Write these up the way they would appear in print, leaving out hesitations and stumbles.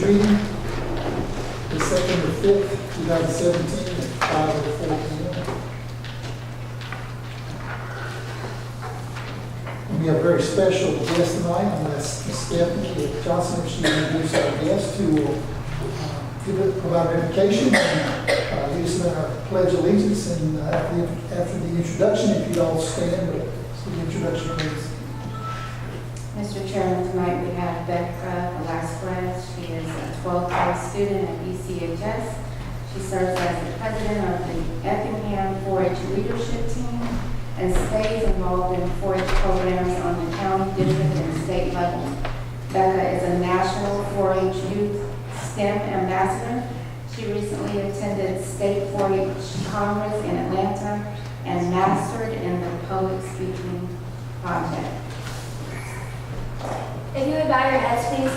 meeting, the September 5th, 2017, at 5:04 p.m. We have a very special guest tonight. I'm going to ask Ms. Stephanie Johnson if she will introduce our guest who will provide an invocation and lead us in our pledge of allegiance. And after the introduction, if you'd all stand, for the introduction, please. Mr. Chairman, tonight we have Becca Velasquez. She is a 12th grade student at BCHS. She serves as the president of the Effingham 4-H leadership team and stays involved in 4-H programs on the county, district, and state level. Becca is a national 4-H youth STEM ambassador. She recently attended State 4-H Congress in Atlanta and mastered in the public speaking project. If you would bow your heads, please.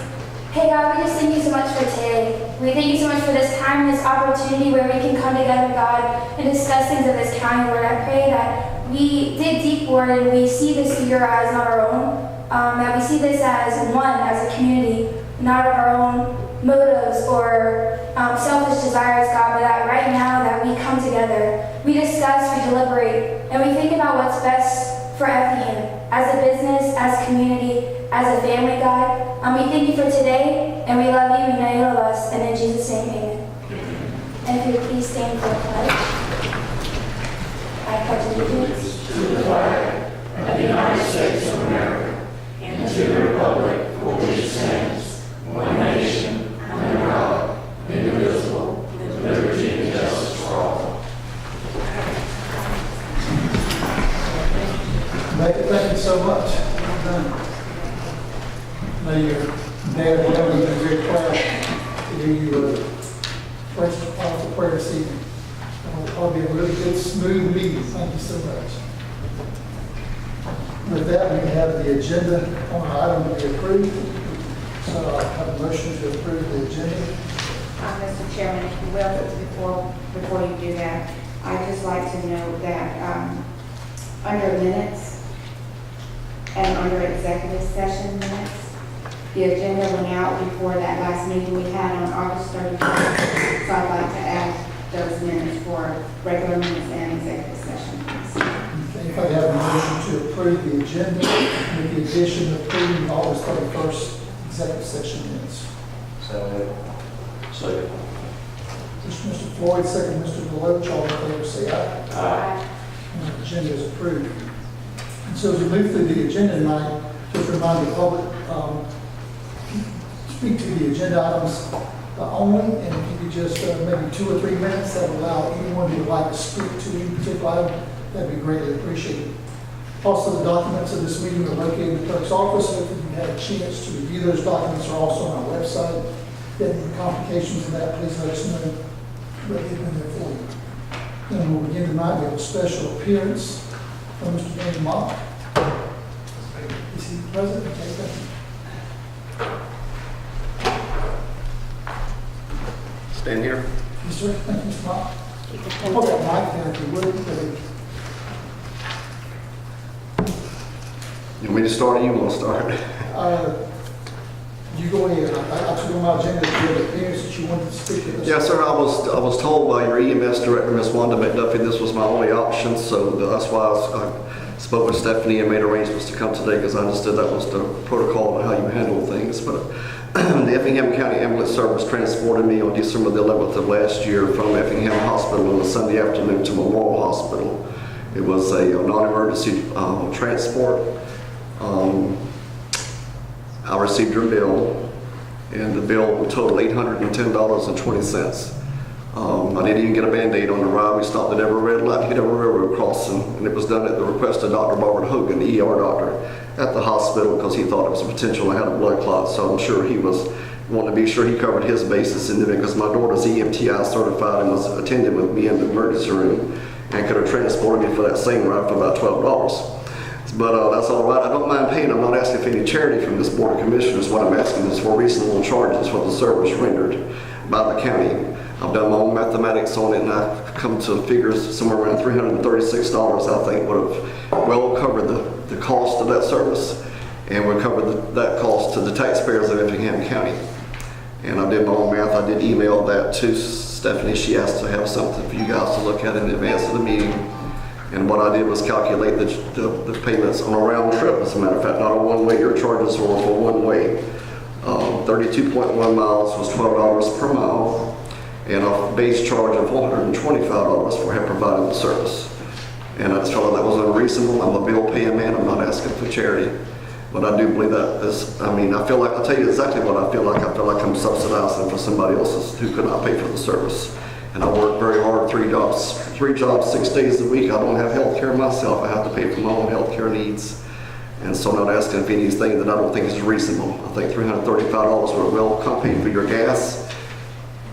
Hey God, we just thank you so much for today. We thank you so much for this time, this opportunity where we can come together, God, and discuss things of this county. Lord, I pray that we dig deep, Lord, and we see this through your eyes, not our own. That we see this as one, as a community, not our own motives or selfish desires, God, but that right now that we come together, we discuss, we deliberate, and we think about what's best for Effingham, as a business, as a community, as a family, God. We thank you for today, and we love you, we know you love us, and in Jesus' name, amen. And if you would please stand for the pledge. I pledge allegiance to the flag of the United States of America and to the republic for which it stands, one nation, under God, indivisible, with liberty and justice for all. Thank you so much. I know your dad and Emily have been very proud to hear you first powerful prayer this evening. It'll probably be a really good, smooth meeting. Thank you so much. With that, we have the agenda on our item to be approved. So I'll have a motion to approve the agenda. Mr. Chairman, if you will, before you do that, I'd just like to note that under minutes and under executive session minutes, the agenda went out before that last meeting we had on August 31st. So I'd like to add those minutes for regular minutes and executive session minutes. Okay, if I have a motion to approve the agenda with the addition of approving the August 31st executive session minutes. Second. Mr. Floyd, second Mr. Deloach, all in favor say aye. Aye. And the agenda is approved. And so as we move through the agenda tonight, just remind the public, speak to the agenda items only, and if you could just maybe 2 or 3 minutes, that will allow anyone who would like to speak to any particular item, that'd be greatly appreciated. Also, the documents of this meeting are located in the clerk's office, so if you had a chance to review those documents, are also on our website. If you have any complications in that, please let us know. We'll get them there for you. And we'll begin tonight. We have a special appearance from Mr. Danny Mock. Is he present? Okay, thank you. Stand here. Yes, sir. Thank you, Mr. Mock. Hold that mic there if you would. You want me to start or you want to start? You go ahead. I took on my agenda to the appearance that you wanted to speak to us. Yes, sir. I was told by your EMS director, Ms. Wanda McDuffie, this was my only option, so that's why I spoke with Stephanie and made arrangements to come today, because I understood that was the protocol and how you handle things. But the Effingham County Ambulance Service transported me on December the 11th of last year from Effingham Hospital on a Sunday afternoon to Memorial Hospital. It was a non-emergency transport. I received your bill, and the bill totaled $810.20. I didn't even get a Band-Aid on the ride. We stopped at every red light, hit every railroad crossing, and it was done at the request of Dr. Robert Hogan, the ER doctor, at the hospital, because he thought it was a potential I had a blood clot. So I'm sure he was wanting to be sure he covered his bases, and because my daughter's EMTI certified and was attending with me in the emergency room, and could have transported me for that same ride for about $12. But that's all right. I don't mind paying. I'm not asking for any charity from this Board of Commissioners. What I'm asking is for reasonable charges for the service rendered by the county. I've done my own mathematics on it, and I've come to figures somewhere around $336 I think would have well covered the cost of that service, and would cover that cost to the taxpayers of Effingham County. And I did my own math. I did email that to Stephanie. She asked to have something for you guys to look at in advance of the meeting. And what I did was calculate the payments on a round trip, as a matter of fact, not a one-way. Your charges were for one way. 32.1 miles was $12 per mile, and a base charge of $425 for having provided the service. And I just felt like that was unreasonable. I'm a bill paying man. I'm not asking for charity. But I do believe that is, I mean, I feel like, I'll tell you exactly what I feel like. I feel like I'm subsidizing for somebody else who could not pay for the service. And I work very hard, three jobs, 6 days a week. I don't have health care myself. I have to pay for my own health care needs. And so I'm not asking for anything that I don't think is reasonable. I think $335 would well compensate for your gas.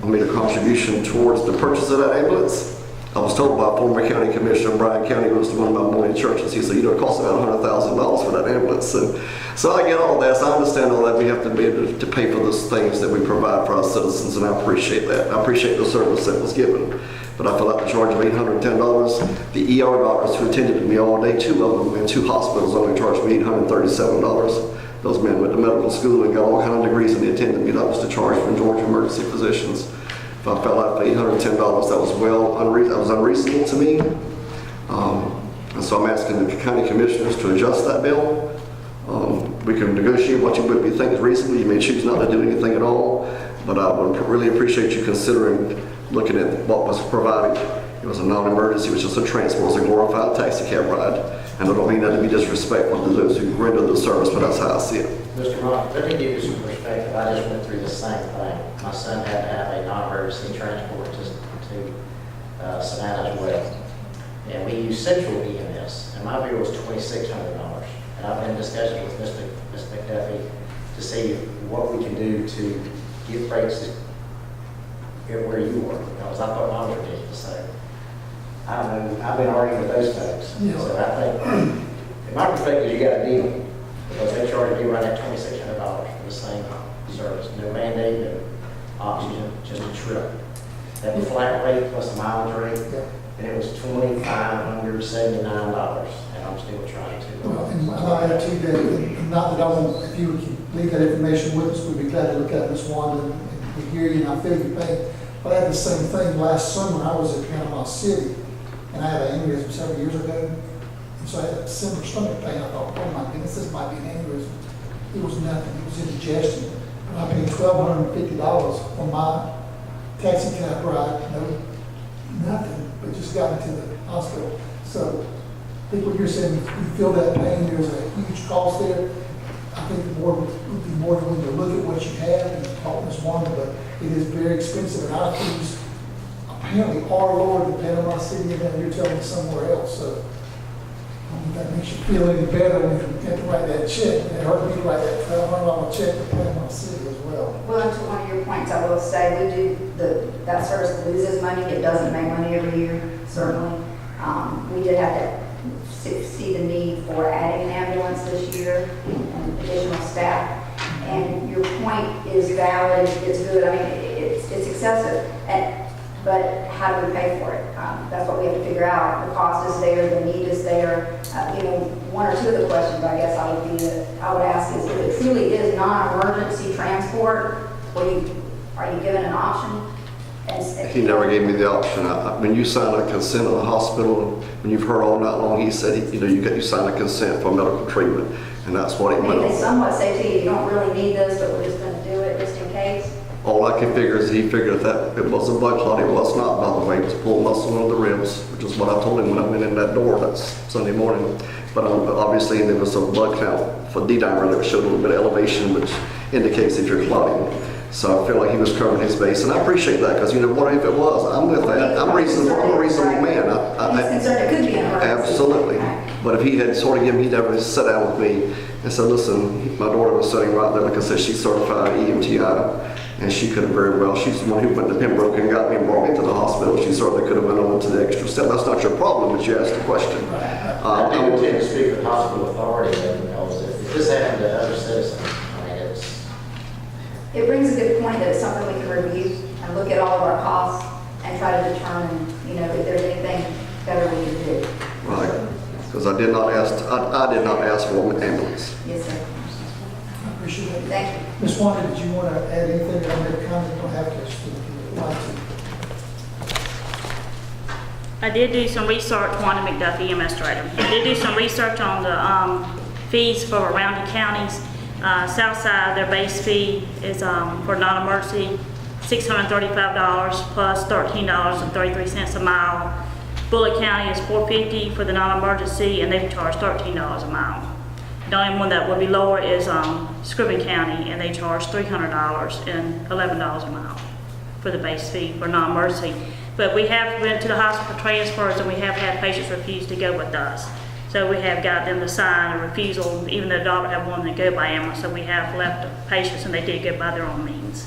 I made a contribution towards the purchase of that ambulance. I was told by former county commissioner, Bryan County was one of my morning churches. He said, you know, it costs about $100,000 for that ambulance. And so I get all that. So I understand all that. We have to be able to pay for those things that we provide for our citizens, and I appreciate that. I appreciate the service that was given. But I feel like the charge of $810, the ER doctors who attended me all day, 2 of them in 2 hospitals only charged me $837. Those men went to medical school and got all kinds of degrees, and they attended me. That was the charge from Georgia Emergency Physicians. If I felt like for $810, that was unreasonable to me. And so I'm asking the county commissioners to adjust that bill. We can negotiate what you would be think is reasonable. You may choose not to do anything at all, but I would really appreciate you considering looking at what was provided. It was a non-emergency, it was just a transport, it was a glorified taxi cab ride. And I don't mean that to be disrespectful to those who render the service, but that's how I see it. Mr. Rock, let me give you some perspective. I just went through the same thing. My son had to have a non-emergency transport to Savannah as well. And we use Central EMS, and my bill was $2,600. And I've been in discussion with Ms. McDuffie to see what we can do to get rates where you were, because I thought mine was ridiculous. So I don't know, I've been arguing with those folks. Yeah. So I think, in my perspective, you got a deal, because they charge me right at $2,600 for the same service. No mandate, no oxygen, just a trip. That was flat rate plus a mileage rate, and it was $2,579, and I'm still trying to. Well, and I add to that, and not that I won't, if you would leave that information with us, we'd be glad to look at Ms. Wanda, and we hear you, and I feel your pain. But I had the same thing last summer. I was at Panama City, and I had an aneurysm several years ago. And so I had a similar stomach pain. I thought, oh my goodness, this might be an aneurysm. It was nothing. It was indigestion. And I paid $1,250 for my taxi cab ride. Nothing, but just got into the hospital. So I think what you're saying, you feel that pain, there's a huge cost there. I think the board would be more than willing to look at what you have and talk Ms. Wanda, but it is very expensive, and our fees apparently are lower than Panama City, and then you're telling me somewhere else. So if that makes you feel any better when you have to write that check. It hurt me to write that $1,200 check to Panama City as well. Well, and to one of your points, I will say we do that service loses money. It doesn't make money every year, certainly. We did have to see the need for adding an ambulance this year and additional staff. And your point is valid. It's good. I mean, it's excessive. But how do we pay for it? That's what we have to figure out. The cost is there. The need is there. One or two of the questions I guess I would ask is, if it truly is non-emergency transport, are you given an option? He never gave me the option. When you sign a consent in the hospital, when you've heard all night long, he said, you sign a consent for medical treatment, and that's what it went on. They somewhat say to you, you don't really need this, but we're just going to do it just in case. All I can figure is he figured that it was a blood clot. It was not, by the way. It was pulled muscle under the ribs, which is what I told him when I went in that door that Sunday morning. But obviously there was a blood count for D-dimer that showed a little bit of elevation, which indicates if you're clotting. So I feel like he was covering his base, and I appreciate that, because what if it was? I'm with that. I'm a reasonable man. He's concerned it could be an emergency. Absolutely. But if he had sort of he never sat down with me and said, listen, my daughter was sitting right there, like I said, she's certified EMTI, and she could have very well, she's the one who went to Pembroke and got me and brought me to the hospital. She certainly could have went on to the extra step. That's not your problem, but you asked the question. I do intend to speak with hospital authority, because if this happened to other citizens, It brings a good point that it's something we can review and look at all of our costs and try to determine, if there's anything better we can do. Right, because I did not ask for an ambulance. Yes, sir. Appreciate it. Thank you. Ms. Wanda, did you want to add anything on that comment? Don't have to, if you would like to. I did do some research, Wanda McDuffie, Administrator. I did do some research on the fees for surrounding counties. Southside, their base fee is for non-emergency, $635 plus $13.33 a mile. Bullitt County is $450 for the non-emergency, and they charge $13 a mile. The only one that would be lower is Scriven County, and they charge $300 and $11 a mile for the base fee for non-emergency. But we have went to the hospital transfers, and we have had patients refuse to go with us. So we have got them to sign a refusal, even though the doctor had wanted to go by ambulance. So we have left patients, and they did go by their own means.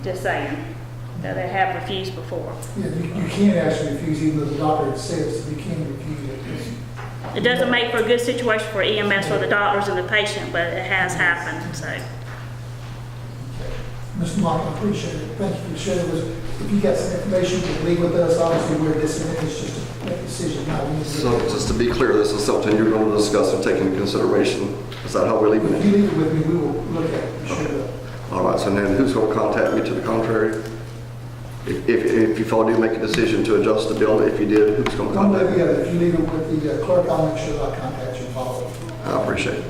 Just saying that they have refused before. Yeah, you can actually refuse, even though the doctor says you can refuse it. It doesn't make for a good situation for EMS for the doctors and the patient, but it has happened. So Mr. Mark, I appreciate it. Thank you for sharing this. If you got some information, you can leave with us. Obviously, we're disseminating, it's just to make a decision now. We need to- So just to be clear, this is something you're going to discuss and take into consideration. Is that how we're leaving If you it? leave it with me, we will look at it. We should. All right, so then who's going to contact me to the contrary? If you all do make a decision to adjust the bill, if you did, who's going to Don't contact leave me? it. If you leave it with the clerk, I'll make sure that I contact you and follow up. I appreciate it.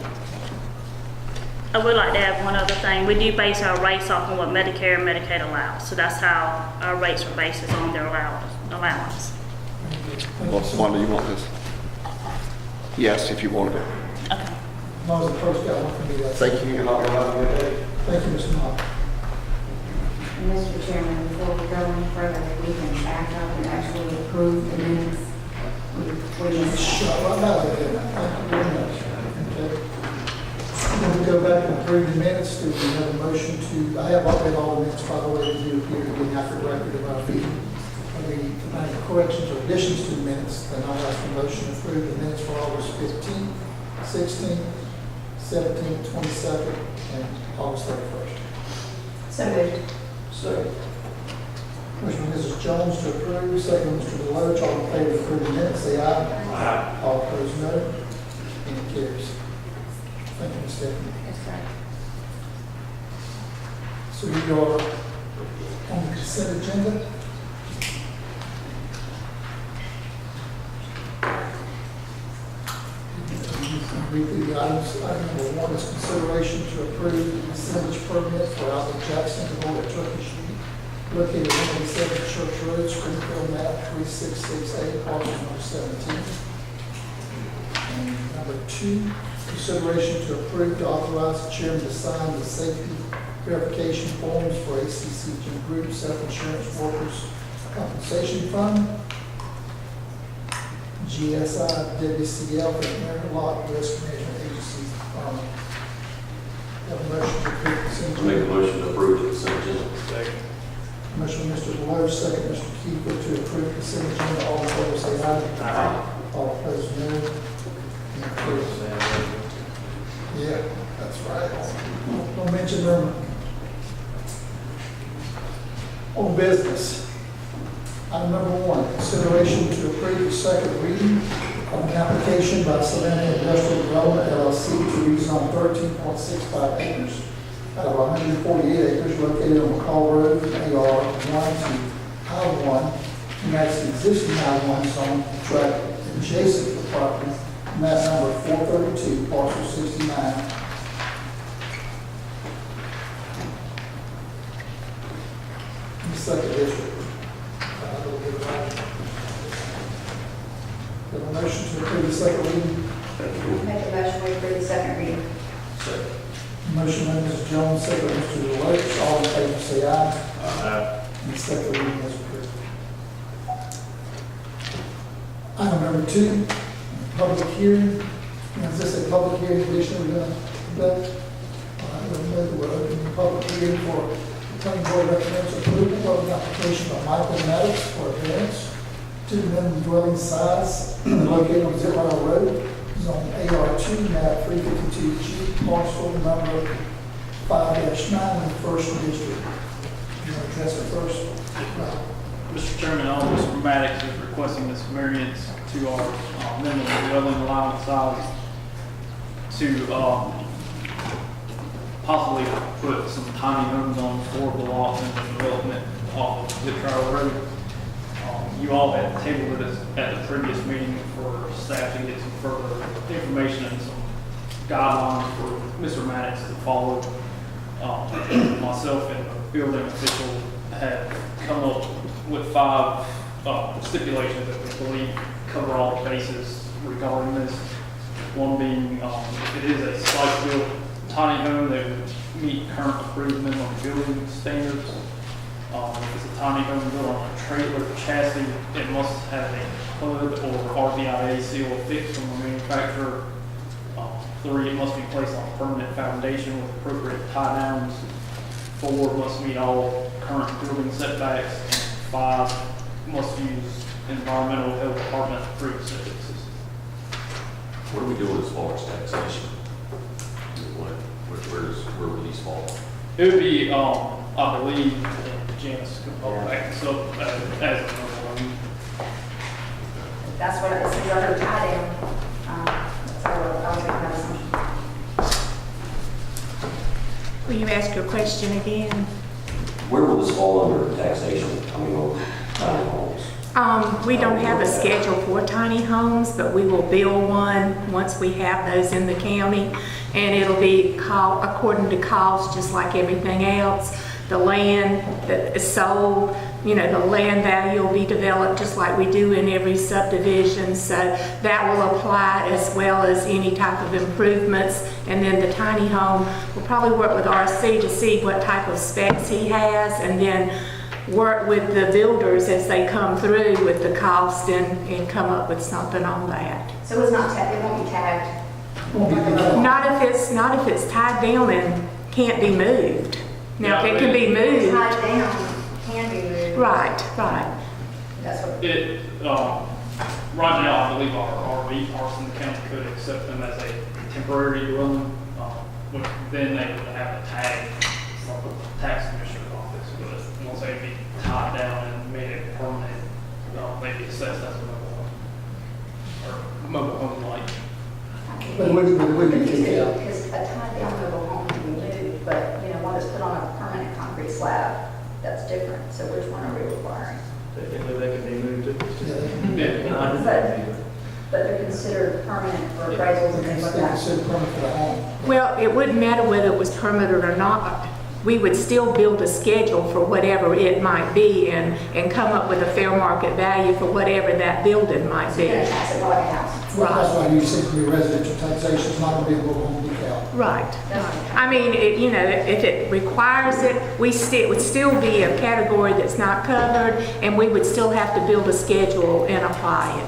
I would like to add one other thing. We do base our rates off of what Medicare and Medicaid allows. So that's how our rates are based, is on their allowance. Wanda, do you want this? Yes, if you wanted it. Okay. As long as the clerk's got one for me, that's. Thank you. Have a good day. Thank you, Mr. Mark. And Mr. Chairman, before we go any further, we can back up and actually approve the minutes. We just Shut right out of there. Thank you very much. Okay. When we go back and approve the minutes, do we have a motion to, I have read all the minutes, by the way, that you appear to be not the record of our meeting. Any corrections or additions to the minutes, then I'll ask a motion to approve the minutes for August 15th, 16th, 17th, 22nd, and August 31st. So moved. Second. Motion by Mrs. Jones to approve, second by Mr. Deloach. All in favor of approving the minutes, say aye. Aye. All opposed, no. And it carries. Thank you, Ms. Stephanie. That's right. So we are on the consent agenda. Read the items. Item number one is consideration to approve the sandwich permit for Albert Jackson to hold a turkey shoot located at 187 Church Road, Springfield, map 3668, parcel number 17. And number two, consideration to approve to authorize the chairman to sign the safety verification forms for ACCG Group Self-Insurance Workers Compensation Fund, GSI WCL for the American Lot Risk Management Agency. Have a motion to approve the consent I make a agenda. motion to approve the consent agenda. Motion by Mr. Deloach, second Mr. Kiefer to approve the consent agenda. All in favor say aye. Aye. All opposed, no. And it carries. Yeah, that's right. Don't mention them. Old business. Item number one, consideration to approve the second reading of an application by Savannah Industrial Development LLC to rezone 13.65 acres out of 148 acres located on McCall Road, AR 1 to I-1, and that's the existing I-1 zone tract adjacent to the property, map number 432, parcel 69. In the second district. Have a motion to approve the second reading. Make a motion to approve the second reading. Motion by Mrs. Jones, second by Mr. Deloach. All in favor say aye. Aye. And the second reading is approved. Item number two, public hearing. Is this a public hearing edition we're going to conduct? We're opening the public hearing for the planning board recommends approval of an application by Michael Maddox for a variance to the minimum dwelling size located on Zip Mile Road, zone AR2, map 352G, parcel number 5-9 in the first district. You want to address it first? Mr. Chairman, Mr. Maddox is requesting this variance to our minimum dwelling allowance size to possibly put some tiny homes on 4 of the lots in the development off of Zip Trail Road. You all had tabled it at the previous meeting for staff to get some further information and some guidelines for Mr. Maddox to follow. Myself and the building official have come up with 5 stipulations that we believe cover all the bases regarding this. One being, if it is a site-built tiny home, they would meet current approved minimum building standards. If it's a tiny home built on a trailer chassis, it must have a HUD or RVIA seal affixed from the manufacturer. 3, it must be placed on a permanent foundation with appropriate tie downs. 4, must meet all current building setbacks. And 5, must use environmental health department approved septic system. What are we doing as far as taxation? Where will these fall? It would be, I believe, Janice could probably back this up as That's what it says under tie down. So I was making that assumption. Will you ask your question again? Where will this fall under taxation? I mean, on tiny homes? We don't have a schedule for tiny homes, but we will build one once we have those in the county. And it'll be according to cost, just like everything else. The land that is sold, the land value will be developed just like we do in every subdivision. So that will apply as well as any type of improvements. And then the tiny home, we'll probably work with RC to see what type of specs he has, and then work with the builders as they come through with the cost and come up with something on that. So it's not tagged, it won't be tagged. Not if it's tied down and can't be moved. Now, if it can be moved. Tied down, can be moved. Right. That's what. it, right now, I believe our RV parks in the county could accept them as a temporary dwelling, which then they would have a tag from the tax commissioner's office. But once they'd be tied down and made it permanent, they'd be assessed as a mobile home. Or mobile home like. But we can take it out. Because a tied down mobile home can be moved, but, one that's put on a permanent concrete slab, that's different. So which one are we requiring? Technically, they can be moved to. But they're considered permanent for appraisals and things like They that. consider permit for the home. Well, it wouldn't matter whether it was permitted or not. We would still build a schedule for whatever it might be and come up with a fair market value for whatever that building might So you're be. gonna tax it like a house. Well, that's why you said to be residential taxation, it's not going to be a mobile home decal. Right. I mean, if it requires it, it would still be a category that's not covered, and we would still have to build a schedule and apply it.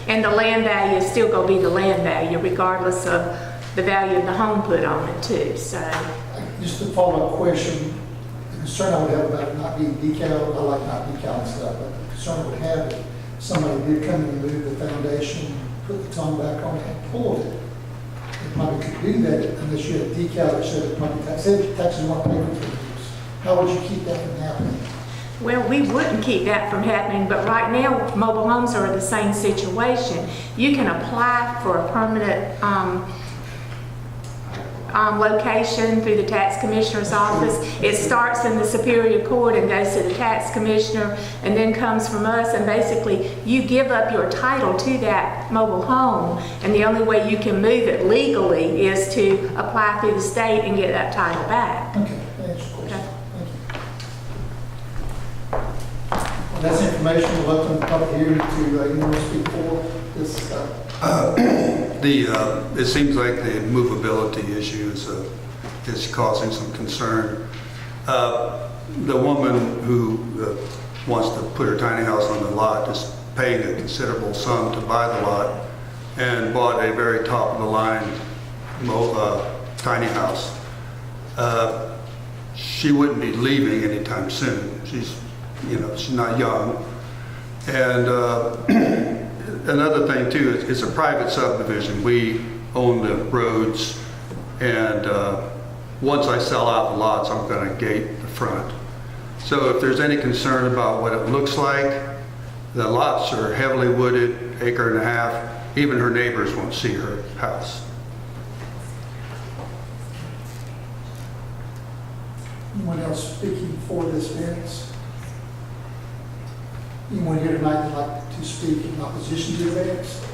And the land value is still going to be the land value, regardless of the value of the home put on it too. So, Just a follow-up question, the concern I would have about it not being decal, I like not decal and stuff, but the concern I would have is somebody did come and remove the foundation, put the tongue back on it and pulled it. They probably could do that unless you had a decal that showed the property taxes weren't paid for use. How would you keep that from happening? well, we wouldn't keep that from happening, but right now, mobile homes are in the same situation. You can apply for a permanent location through the tax commissioner's office. It starts in the Superior Court and goes to the tax commissioner and then comes from us, and basically you give up your title to that mobile home, and the only way you can move it legally is to apply through the state and get that title back. Okay, that answers your question. Okay. Thank you. Well, that's information, we'll open the public hearing to, anyone to speak for this, It seems like the movability issue is causing some concern. The woman who wants to put her tiny house on the lot is paying a considerable sum to buy the lot and bought a very top-of-the-line tiny house. She wouldn't be leaving anytime soon. She's not young. And another thing too, it's a private subdivision. We own the roads, and once I sell out the lots, I'm going to gate the front. So if there's any concern about what it looks like, the lots are heavily wooded, acre and a half. Even her neighbors won't see her house. Anyone else speaking for this variance? Anyone here tonight that'd like to speak in opposition to the variance?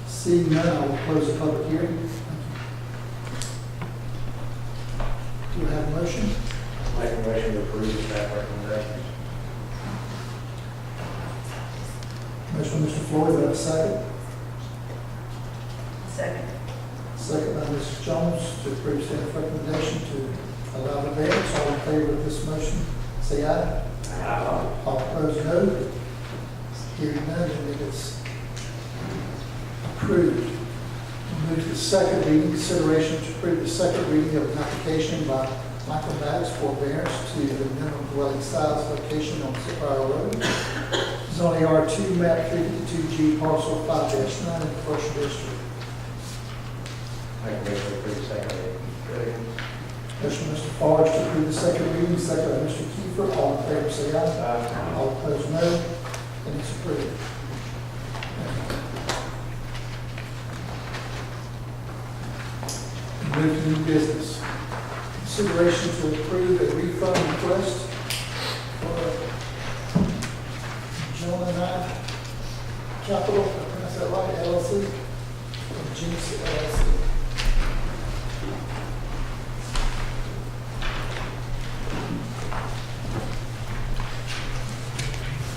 Seeing none, I will close the public hearing. Do we have a motion? Make a motion to approve the staff recommendations. Motion by Mr. Floyd, do I have a second? Second. Second by Mrs. Jones to approve staff recommendation to allow the variance. All in favor of this motion, say aye. Aye. All opposed, no. Hearing none, I think it's approved. Move to the second reading, consideration to approve the second reading of an application by Michael Maddox for variance to the minimum dwelling size location on Sapphire Road. Zoning R2, map 352G, parcel 5-9 in the first district. Make a motion to approve the second reading. Motion by Mr. Forrest to approve the second reading, second by Mr. Kiefer. All in favor, say aye. All opposed, no. And it's approved. Move to new business. Consideration to approve a refund request for John and I Capital, if I pronounce that right, LLC, or Jinx LLC.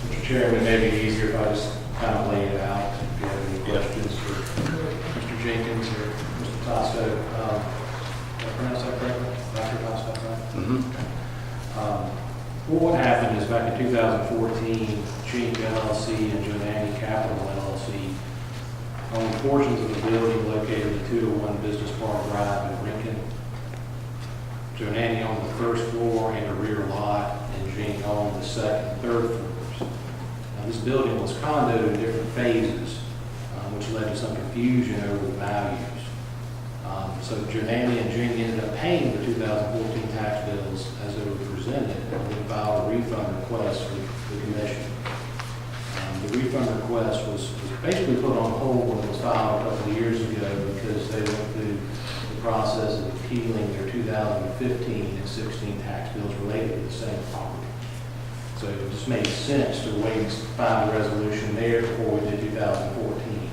Mr. Chairman, it may be easier if I just kind of lay it out. If you have any questions for Mr. Jenkins or Mr. Tosto. Did I pronounce that correctly? Dr. Tosto, right? Well, what happened is back in 2014, Chink LLC and Jonani Capital LLC owned portions of the building located at 201 Business Park Drive in Lincoln. Jonani owned the first floor and the rear lot, and Chink owned the second and third floors. Now, this building was condoed in different phases, which led to some confusion over the values. So Jonani and Chink ended up paying the 2014 tax bills as they were presented, and then filed a refund request for the commission. The refund request was basically put on hold when it was filed a couple of years ago because they went through the process of appealing their 2015 and 16 tax bills related to the same property. So it just made sense to wait and find a resolution there before we did 2014.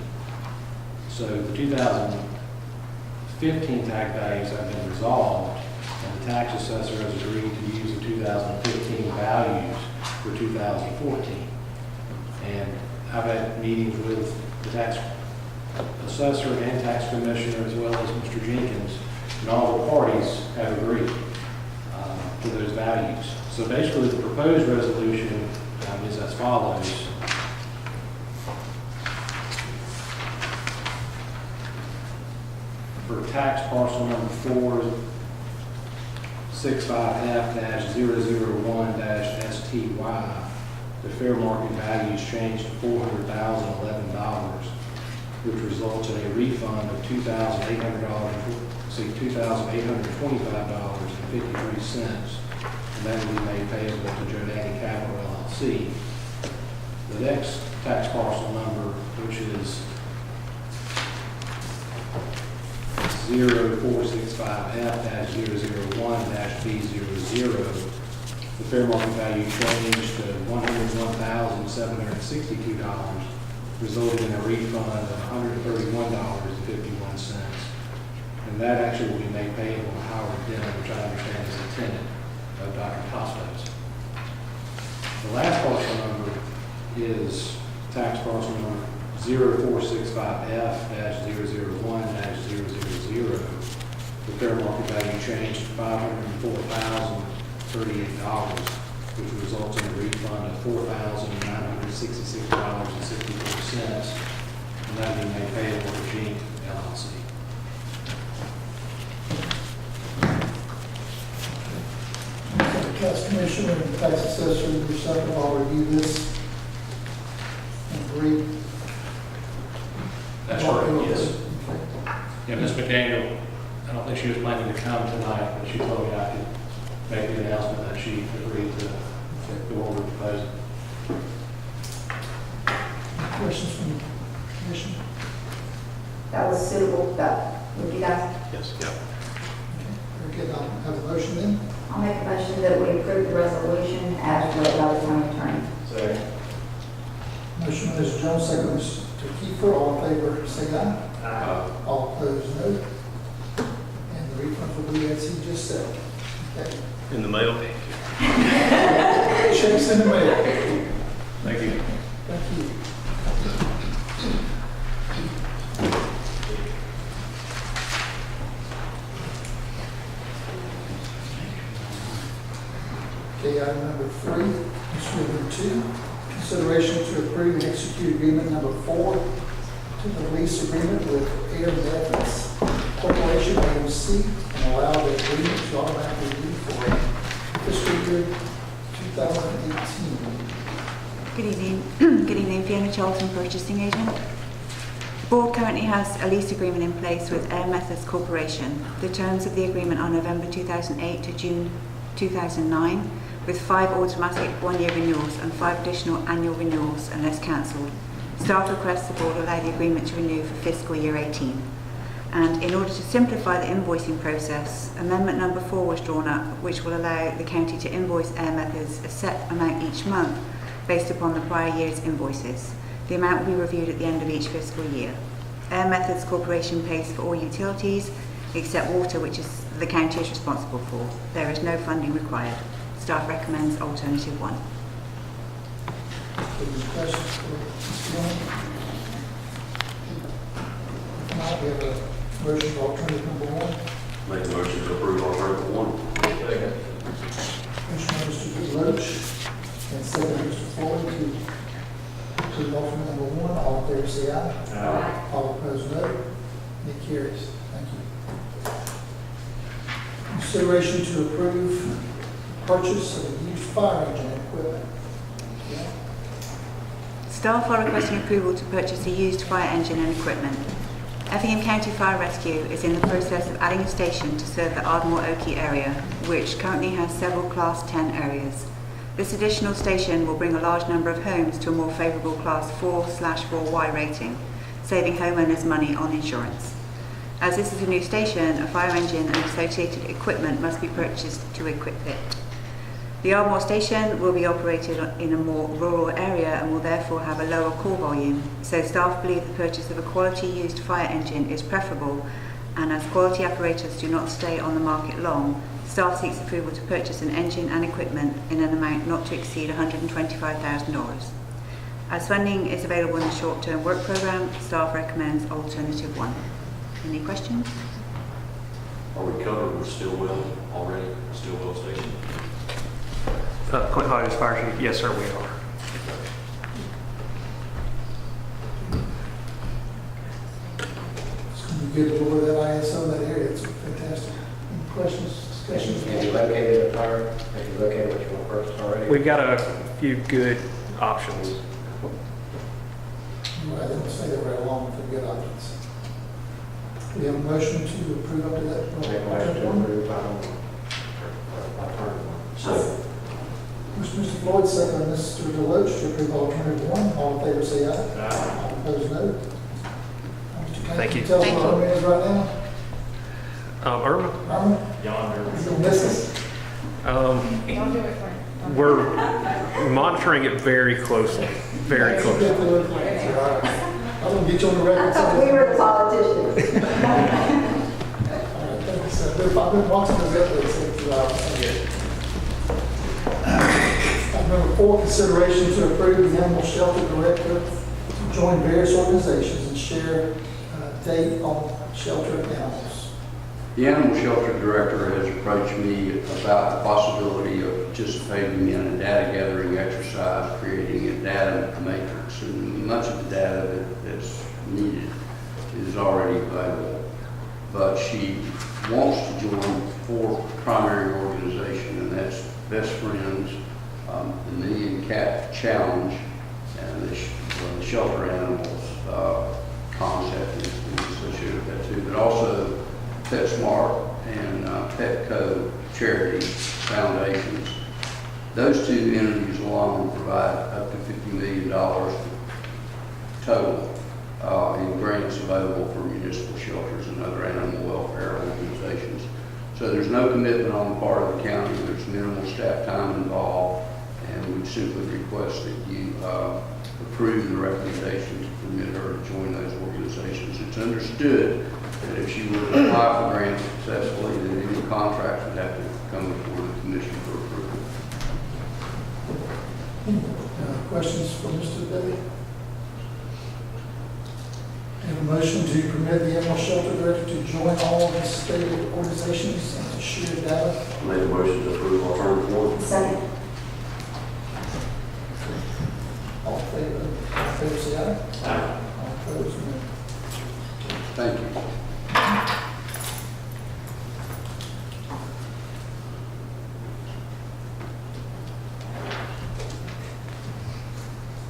So the 2015 tax values have been resolved, and the tax assessor has agreed to use the 2015 values for 2014. And I've had meetings with the tax assessor and tax commissioner as well as Mr. Jenkins, and all the parties have agreed to those values. So basically the proposed resolution is as follows. For tax parcel number 465F-001-STY, the fair market value is changed to $400,011, which results in a refund of $2,825.53, and that will be made payable to Jonani Capital LLC. The next tax parcel number, which is 0465F-001-B00, the fair market value changed to $101,762, resulting in a refund of $131.51. And that actually will be made payable to Howard Denton, which I understand is a tenant of Dr. Tostos. The last parcel number is tax parcel number 0465F-001-000. The fair market value changed to $504,038, which results in a refund of $4,966.64, and that will be made payable to Chink LLC. The tax commissioner and the tax assessor and yourself have all reviewed this and agreed. That's correct, yes. Yeah, Ms. McDaniel, I don't think she was planning to come tonight, but she told me I could make the announcement that she agreed to what we're proposing. Questions from the commission? That was suitable, that with you guys. Yes. Yeah. Very good. I'll have a motion then. I'll make a motion that we approve the resolution as read by the county attorney. Second. Motion by Mr. Jones, second by Mr. Kiefer. All in favor, say aye. Aye. All opposed, no. And the refund will be as he just said. Okay. In the mail. Checks in the mail. Thank you. Thank you. Okay, item number 3, number 2, consideration to approve and execute agreement number 4 to the lease agreement with Air Methods Corporation, BOC, and allow the agreement to automatically renew for fiscal year 2018. Good evening. Good evening, Fiona Charlton, purchasing agent. The board currently has a lease agreement in place with Air Methods Corporation. The terms of the agreement are November 2008 to June 2009, with 5 automatic 1-year renewals and 5 additional annual renewals unless cancelled. Staff requests the board allow the agreement to renew for fiscal year 18. And in order to simplify the invoicing process, amendment number 4 was drawn up, which will allow the county to invoice Air Methods a set amount each month based upon the prior year's invoices. The amount will be reviewed at the end of each fiscal year. Air Methods Corporation pays for all utilities except water, which is the county is responsible for. There is no funding required. Staff recommends alternative 1. Any questions for Ms. Young? If not, we have a motion for alternative number 1. Make a motion to approve alternative 1. Second. Motion by Mr. Deloach and second by Mr. Floyd to approve alternate number 1. All in favor say aye. Aye. All opposed, no. It carries. Thank you. Consideration to approve purchase of a used fire engine equipment. Yeah. Staff are requesting approval to purchase a used fire engine and equipment. Effingham County Fire Rescue is in the process of adding a station to serve the Ardmore-Oakey area, which currently has several Class 10 areas. This additional station will bring a large number of homes to a more favourable Class 4/4Y rating, saving homeowners money on insurance. As this is a new station, a fire engine and associated equipment must be purchased to equip it. The Ardmore station will be operated in a more rural area and will therefore have a lower call volume, so staff believe the purchase of a quality used fire engine is preferable, and as quality apparatus do not stay on the market long, staff seeks approval to purchase an engine and equipment in an amount not to exceed $125,000. As funding is available in the short-term work programme, staff recommends alternative 1. Any questions? Are we covered with Stillwell already? Stillwell Station? Clint Hodges, Fire Chief. Yes, sir, we are. It's going to be good to go over that ISO, that area. It's fantastic. Any questions, discussions? Have you located a fire? Have you located what you want purchased already? We've got a few good options. I didn't say that right along with the good options. We have a motion to approve up to that. Make a motion to approve alternative 1. Second. Mr. Floyd, second by Mr. Deloach to approve alternative 1. All in favor say aye. Aye. All opposed, no. Mr. Kane, Thank you. Tell us what our is right now. Irma? Armin, Yonder. is it business? We're monitoring it very closely. Very closely. I'm going to get you on the record. I thought we were the politicians. All right, thanks. I've been watching those updates since 2 hours. Item number 4, consideration to approve the animal shelter director to join various organizations and share date on shelter animals. The animal shelter director has approached me about the possibility of participating in a data gathering exercise, creating a data matrix, and much of the data that's needed is already available. But she wants to join 4 primary organizations, and that's Best Friends, the Million Cat Challenge, and the Shelter Animals concept is associated with that too, but also PetSmart and Petco charities, foundations. Those 2 entities alone provide up to $50 million total and grants available for municipal shelters and other animal welfare organizations. So there's no commitment on the part of the county. There's minimal staff time involved, and we simply request that you approve the recommendation to permit her to join those organizations. It's understood that if she were to apply for grants successfully, then any contracts would have to come before the commission for approval. Questions for Mr. Daly? Have a motion to permit the animal shelter director to join all the stated organizations and to share data. Make a motion to approve alternative one. Second. All in favor say aye. Aye. All opposed, no. Thank you.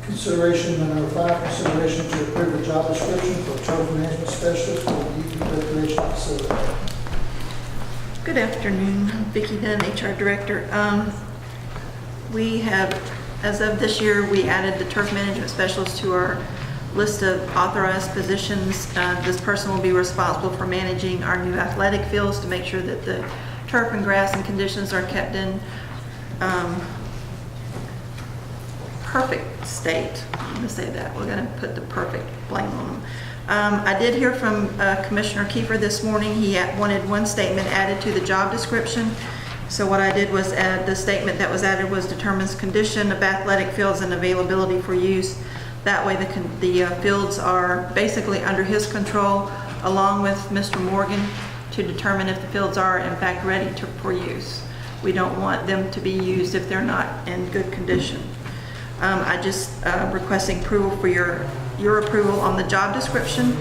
Consideration number 5, consideration to approve a job description for turf management specialist for the youth recreation facility. Good afternoon, Vicki Dunn, HR Director. We have, as of this year, we added the turf management specialist to our list of authorized positions. This person will be responsible for managing our new athletic fields to make sure that the turf and grass and conditions are kept in perfect state. I'm going to say that. We're going to put the perfect blame on them. I did hear from Commissioner Kiefer this morning. He wanted one statement added to the job description. So what I did was add the statement that was added was determines condition of athletic fields and availability for use. That way the fields are basically under his control, along with Mr. Morgan, to determine if the fields are in fact ready for use. We don't want them to be used if they're not in good condition. I just requesting approval for your approval on the job description.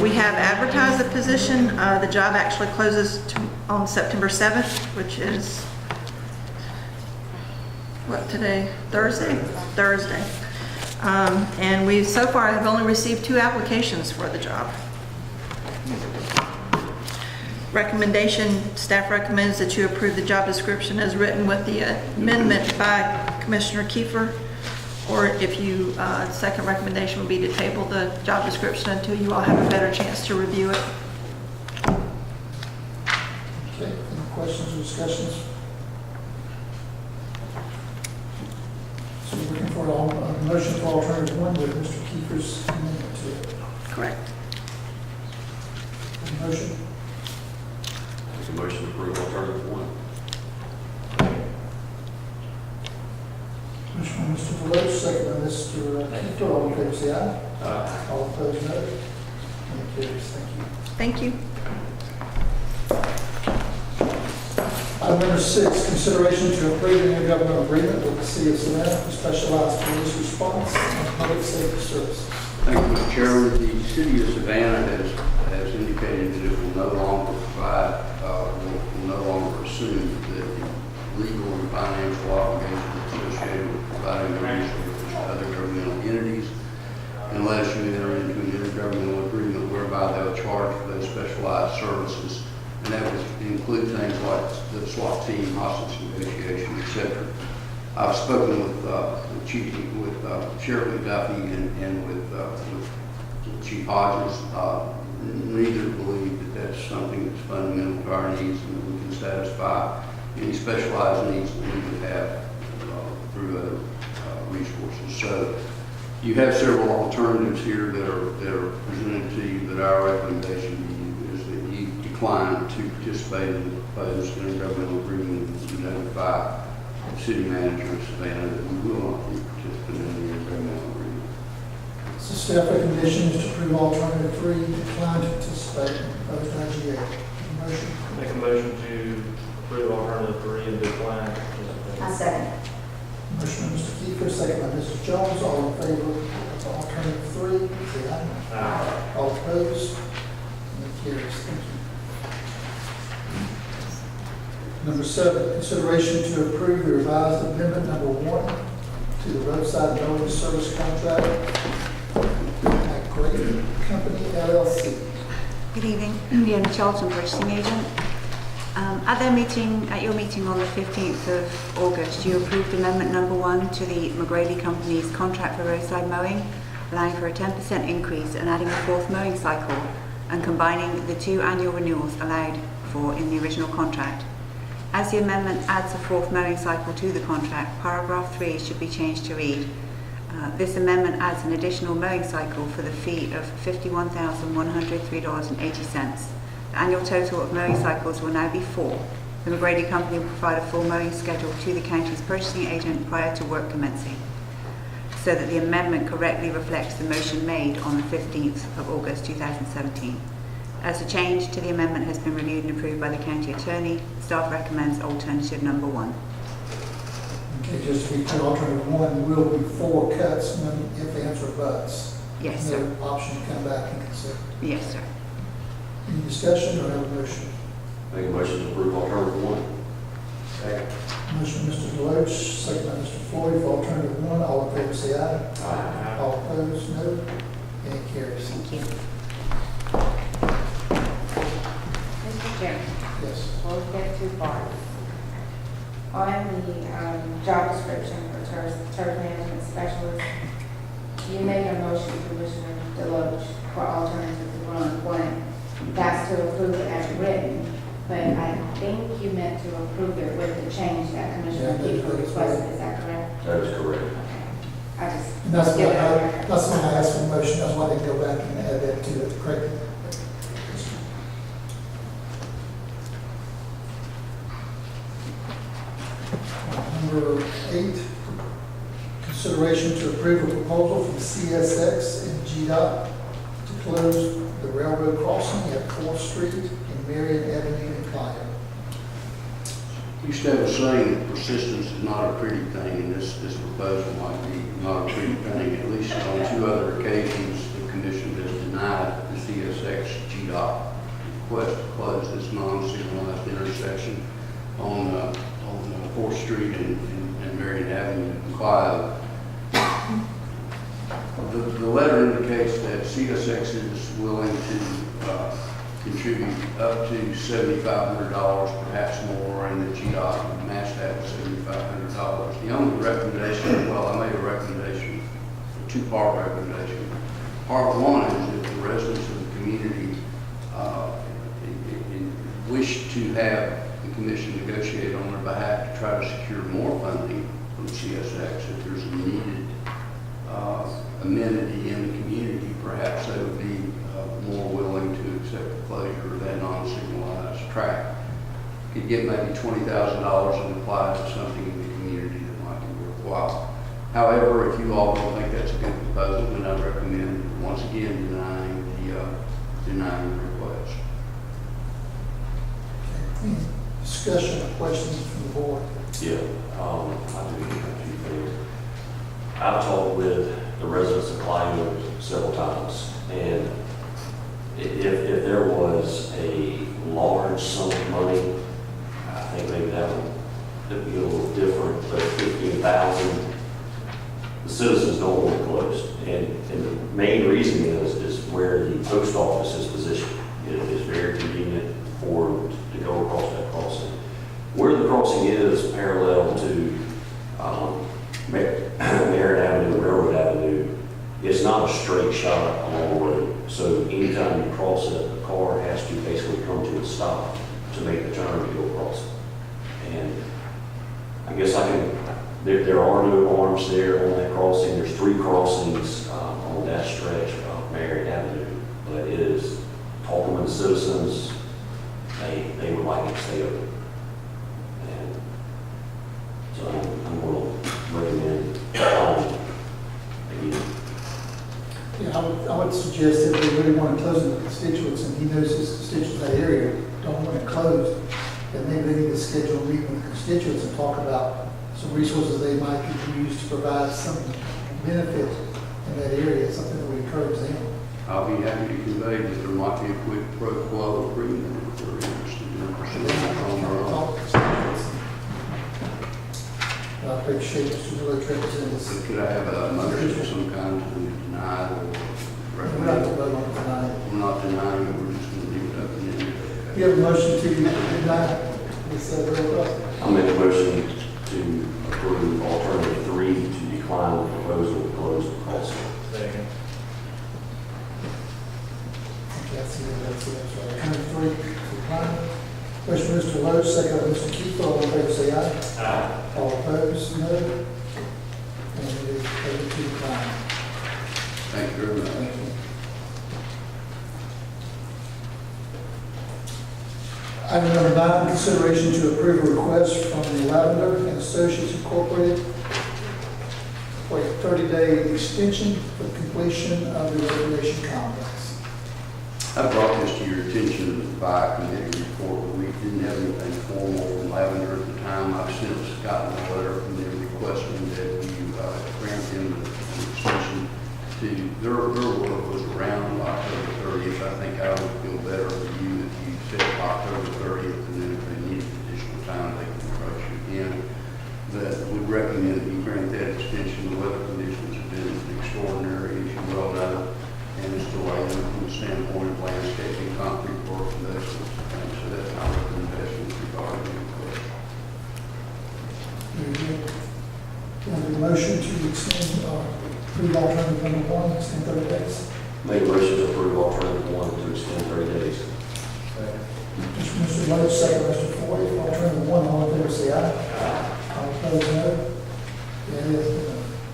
We have advertised the position. The job actually closes on September 7th, which is, what today? Thursday? Thursday. And we so far have only received 2 applications for the job. Recommendation, staff recommends that you approve the job description as written with the amendment by Commissioner Kiefer. Or if you, second recommendation would be to table the job description until you all have a better chance to review it. Okay, any questions or discussions? So we're looking for a motion for alternative 1 with Mr. Kiefer's amendment to it. Correct. Motion? Make a motion to approve alternative one. Motion by Mr. Deloach, second by Mr. Kiefer. All in favor say aye. Aye. All opposed, no. Any carries? Thank you. Thank you. Item number 6, consideration to approve an intergovernmental agreement with the City of Savannah for specialized police response and public safety services. Thank you, Mr. Chairman. The City of Savannah has indicated that it will no longer provide, will no longer assume that the legal and financial obligations associated with providing the resources to other governmental entities unless you enter into an intergovernmental agreement whereby they'll charge for those specialized services. And that would include things like the SWAT team, hostage negotiation, etc. I've spoken with Sheriff McDuffie and with Chief Hodges. Neither believe that that's something that's fundamental to our needs and that we can satisfy any specialized needs that we would have through other resources. So you have several alternatives here that are presented to you, but our recommendation to you is that you decline to participate in the proposed intergovernmental agreement and to notify the city manager of Savannah that we will not be participating in the intergovernmental agreement. So staff recommendation is to approve alternative 3, decline to participate in proposed IGA. Motion? Make a motion to approve alternative 3 and decline. I second. Motion by Mr. Kiefer, second by Mr. Jones. All in favor of alternative 3, say aye. Aye. All opposed? And it carries. Thank you. Number 7, consideration to approve the revised amendment number 1 to the roadside mowing service contract at Great Company LLC. Good evening, Leanne Charlton, purchasing agent. At your meeting on the 15th of August, you approved amendment number 1 to the McGrady Company's contract for roadside mowing. allowing for a 10% increase and adding a 4th mowing cycle, and combining the 2 annual renewals allowed for in the original contract. As the amendment adds a 4th mowing cycle to the contract, paragraph 3 should be changed to read, this amendment adds an additional mowing cycle for the fee of $51,103.80. The annual total of mowing cycles will now be 4. The McGrady Company will provide a full mowing schedule to the county's purchasing agent prior to work commencing, so that the amendment correctly reflects the motion made on the 15th of August 2017. As the change to the amendment has been reviewed and approved by the county attorney, staff recommends alternative number 1. Okay, just to be clear, alternative 1 will be 4 cuts, no if, ands, or buts. Yes, sir. No option to come back and consider. Yes, sir. Any discussion or have a motion? Make a motion to approve alternative 1. Second. Motion, Mr. Deloach, second by Mr. Floyd for alternative 1. All in favor, say aye. Aye. All opposed, no. And it carries. Thank you. Mr. Chairman, Yes. we'll get 2 parts. On the job description for turf management specialist, you made a motion, Commissioner Deloach, for alternative 1. That's to approve it as written, but I think you meant to approve it with the change that Commissioner Kiefer requested. Is that correct? That is correct. Okay. I just. And that's get why it on record. that's when I asked for the motion. That's why they go back and add that to it, correct? Number 8, consideration to approve a proposal from CSX and GDOT to close the railroad crossing at 4th Street and Marion Avenue in Clio. Used to have a saying that persistence is not a pretty thing, and this proposal might be not a pretty thing. At least on 2 other occasions, the commission has denied the CSX GDOT request to close this non-signalized intersection on 4th Street and Marion Avenue in Clio. The letter indicates that CSX is willing to contribute up to $7,500, perhaps more, and the GDOT would match that with $7,500. The only recommendation, well, I made a recommendation, a 2-part recommendation. Part 1 is that the residents of the community wish to have the commission negotiate on their behalf to try to secure more funding from CSX. If there's a needed amenity in the community, perhaps they would be more willing to accept the closure of that non-signalized track. Could get maybe $20,000 and apply it to something in the community that might be worthwhile. However, if you all don't think that's a good proposal, then I recommend once again denying the request. Any discussion or questions from the board? Yeah, I do a few things. I've talked with the residents of Clio several times, and if there was a large sum of money, I think maybe that would be a little different, but $15,000, the citizens don't want it closed. And the main reason is where the post office is positioned. It is very convenient for to go across that crossing. Where the crossing is parallel to Marion Avenue, Railroad Avenue, it's not a straight shot along the road. So anytime you cross it, the car has to basically come to a stop to make the turn to go across it. And I guess there are no arms there on that crossing. There's 3 crossings on that stretch of Marion Avenue, but it is, talking with the citizens, they would like it to stay open. And so I'm going to recommend Yeah, I would suggest that they really want to close the constituents, and he knows his constituents in that area don't want it closed, that maybe they need to schedule a meeting with the constituents and talk about some resources they might could use to provide some benefit in that area, something that we encourage them. I'll be happy to convey that there might be a quid pro quo agreement if they're interested in pursuing that on their own. I appreciate Mr. Deloach representing this. Could I have a motion of some kind to deny or We're not recommend? going to vote on it tonight. We're not denying it, we're just going to leave it up and then. You have a motion to deny this road crossing? I'll make a motion to approve alternative 3 to decline the proposal to close the crossing. Second. That's right. 23 for Klein. Motion by Mr. Lowe, second by Mr. Kiefer. All in favor, say aye. Aye. All opposed, no. And it is 32 Klein. Thank you very much. Thank you. Item number 9, consideration to approve a request from the Lavender and Associates Incorporated for a 30-day extension for completion of the recreation complex. I brought this to your attention by a committee report, but we didn't have anything formal from Lavender at the time. I've since gotten a letter from them requesting that you grant them an extension to their work was around October 30th. I think I would feel better for you if you said October 30th, and then if they need additional time, they can approach you again. But we'd recommend that you grant that extension. The weather conditions have been extraordinary, as you well know, and it's delayed from the standpoint of landscaping, concrete work, and those sorts of things. So that's my recommendation with regard to the request. Very good. Can I have a motion to extend, approve alternative number 1, extend 30 days? Make a motion to approve alternative 1 to extend 30 days. Mr. Lowe, second by Mr. Floyd. For alternative 1, all in favor, say aye. All opposed, no. Yeah, it is,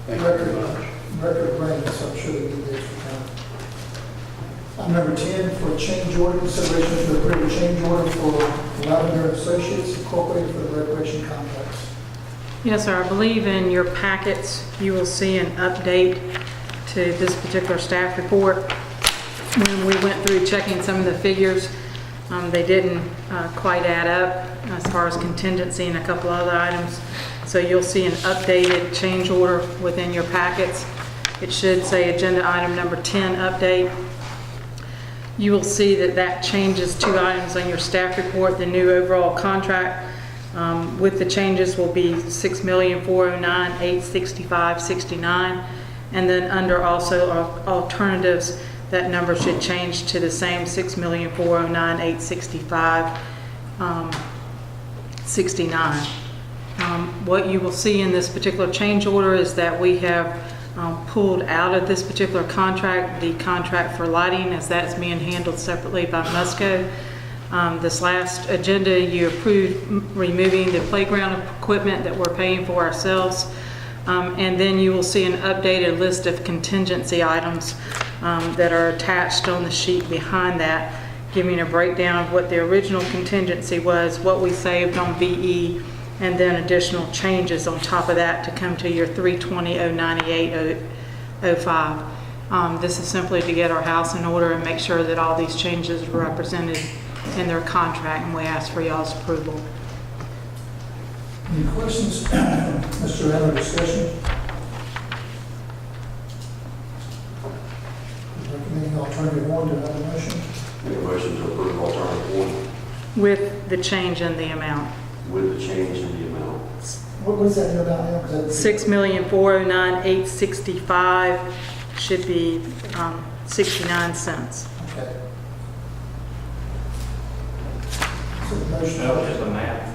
Thank you very much. record rain, so I'm sure they need the extra time. Item number 10, for change order, consideration to approve a change order for Lavender Associates Incorporated for the recreation complex. Yes, sir. I believe in your packets, you will see an update to this particular staff report. When we went through checking some of the figures, they didn't quite add up as far as contingency and a couple other items. So you'll see an updated change order within your packets. It should say agenda item number 10, update. You will see that that changes 2 items on your staff report. The new overall contract with the changes will be $6,409,865.69, and then under also alternatives, that number should change to the same $6,409,865.69. What you will see in this particular change order is that we have pulled out of this particular contract the contract for lighting, as that's being handled separately by Musco. This last agenda, you approved removing the playground equipment that we're paying for ourselves. And then you will see an updated list of contingency items that are attached on the sheet behind that, giving a breakdown of what the original contingency was, what we saved on VE, and then additional changes on top of that to come to your $320,098.05. This is simply to get our house in order and make sure that all these changes are represented in their contract, and we ask for y'all's approval. Any questions? Mr. Allen, discussion? Recommending alternative 1, do I have a motion? Make a motion to approve alternative 1 With the change in the amount. with the change in the amount. What is that new amount now? 'Cause that's- $6,409,865 should be 69 cents. Okay. So the motion. That was just a math.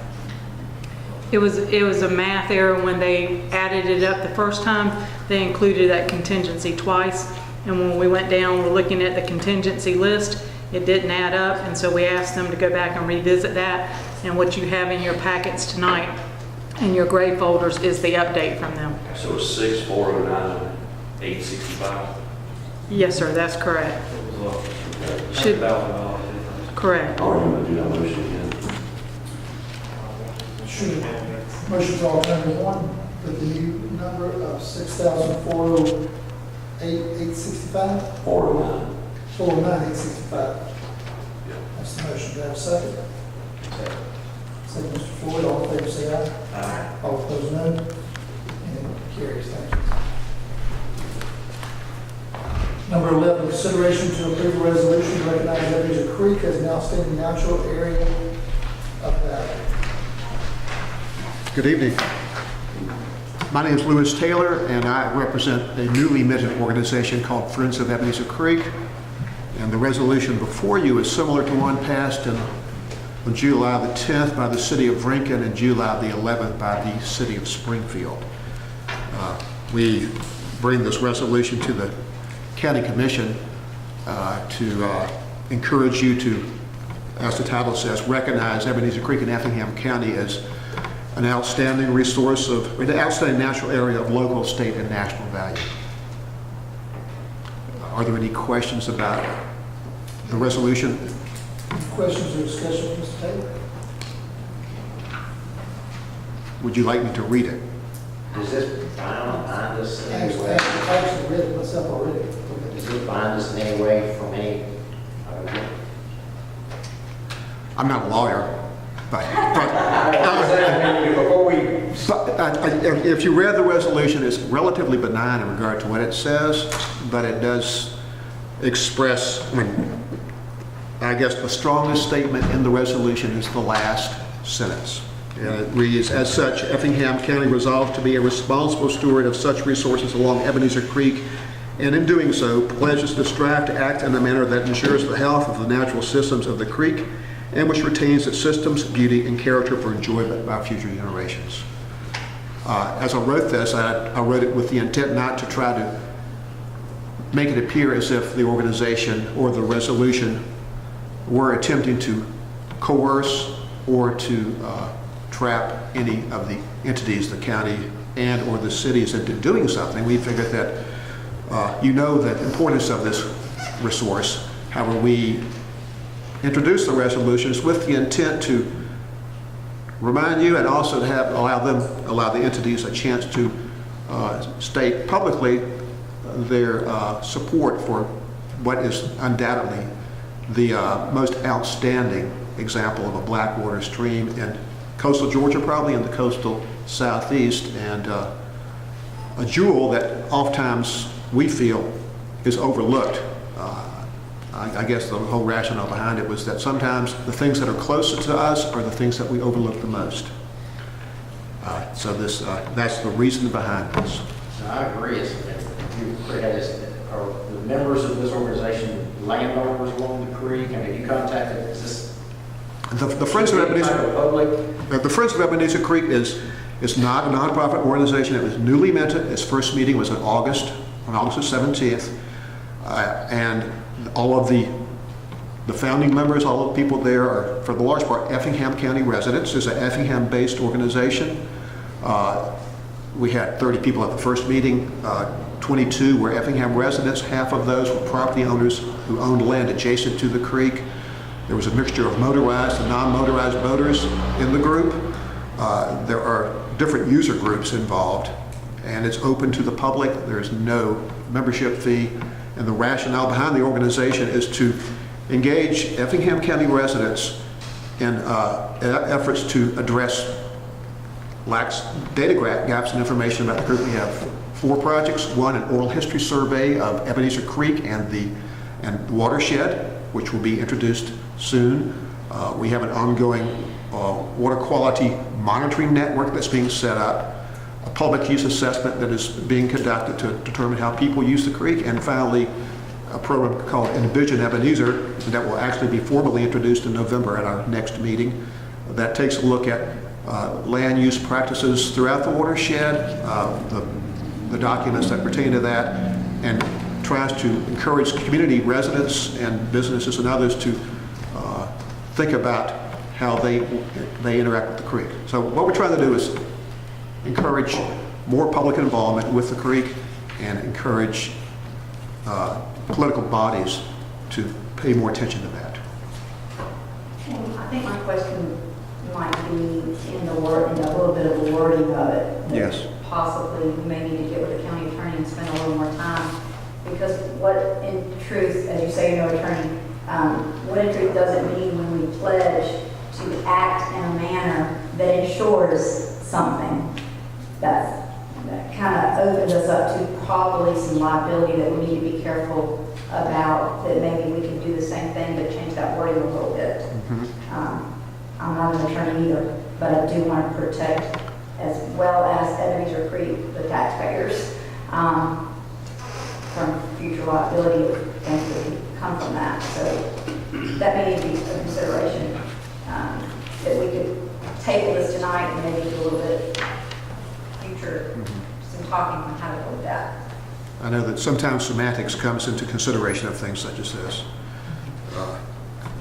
It was a math error when they added it up the first time. They included that contingency twice, and when we went down, we're looking at the contingency list, it didn't add up, and so we asked them to go back and revisit that. And what you have in your packets tonight in your grade folders is the update from them. So it's 6,409,865. Yes, sir, that's correct. Should- $100,000 Correct. Are you going to do that motion again? Should, motion for alternative 1 with the new number of 6,408,865? 409. 409,865. That's the motion. Do I have a second? Second, Mr. Floyd. All in favor, say aye. Aye. All opposed, no. And it carries. Thank you. Number 11, consideration to approve a resolution to recognize Effingham Creek as an outstanding natural area of value. Good evening. My name is Lewis Taylor, and I represent a newly minted organization called Friends of Ebenezer Creek. And the resolution before you is similar to one passed on July the 10th by the city of Lincoln and July the 11th by the city of Springfield. We bring this resolution to the County Commission to encourage you to, as the title says, recognize Ebenezer Creek in Effingham County as an outstanding resource of, an outstanding natural area of local, state, and national value. Are there any questions about the resolution? Questions or discussion, Mr. Taylor? Would you like me to read it? Does this bind us in any Actually, way? I actually read it myself already. Does this bind us in any way from any? I'm not a lawyer, but if you read the resolution, it's relatively benign in regard to what it says, but it does express, I guess the strongest statement in the resolution is the last sentence. It reads, as such, Effingham County resolved to be a responsible steward of such resources along Ebenezer Creek, and in doing so, pledges to strive to act in a manner that ensures the health of the natural systems of the creek, and which retains its systems, beauty, and character for enjoyment by future generations. As I wrote this, I wrote it with the intent not to try to make it appear as if the organization or the resolution were attempting to coerce or to trap any of the entities, the county and or the cities into doing something. We figured that you know the importance of this resource. However, we introduced the resolutions with the intent to remind you and also to allow the entities a chance to state publicly their support for what is undoubtedly the most outstanding example of a blackwater stream in coastal Georgia, probably in the coastal southeast, and a jewel that oftentimes we feel is overlooked. I guess the whole rationale behind it was that sometimes the things that are closest to us are the things that we overlook the most. So that's the reason behind this. No, I agree. Are the members of this organization landowners along the creek? And have you contacted, is this the Friends of Ebenezer, the Friends of Ebenezer Creek is not a nonprofit organization. It was newly minted. Its first meeting was on August the 17th. And all of the founding members, all of the people there are, for the large part, Effingham County residents. It's an Effingham-based organization. We had 30 people at the first meeting. 22 were Effingham residents. Half of those were property owners who owned land adjacent to the creek. There was a mixture of motorized and non-motorized boaters in the group. There are different user groups involved, and it's open to the public. There's no membership fee, and the rationale behind the organization is to engage Effingham County residents in efforts to address data gaps in information about the group. We have 4 projects. One, an oral history survey of Ebenezer Creek and the watershed, which will be introduced soon. We have an ongoing water quality monitoring network that's being set up, a public use assessment that is being conducted to determine how people use the creek, and finally, a program called Envision Ebenezer that will actually be formally introduced in November at our next meeting. That takes a look at land use practices throughout the watershed, the documents that pertain to that, and tries to encourage community residents and businesses and others to think about how they interact with the creek. So what we're trying to do is encourage more public involvement with the creek and encourage political bodies to pay more attention to that. I think my question might be in a little bit of the wording of it. Yes. Possibly we may need to get with the county attorney and spend a little more time, because what in truth, as you say, you're no attorney, what in truth does it mean when we pledge to act in a manner that ensures something that kind of opens us up to probably some liability that we need to be careful about, that maybe we can do the same thing but change that wording a little bit. I'm not an attorney either, but I do want to protect, as well as Ebenezer Creek, the taxpayers, from future liability of things that could come from that. So that may be a consideration, that we could table this tonight and maybe do a little bit future, some talking on how to go with that. I know that sometimes semantics comes into consideration of things such as this.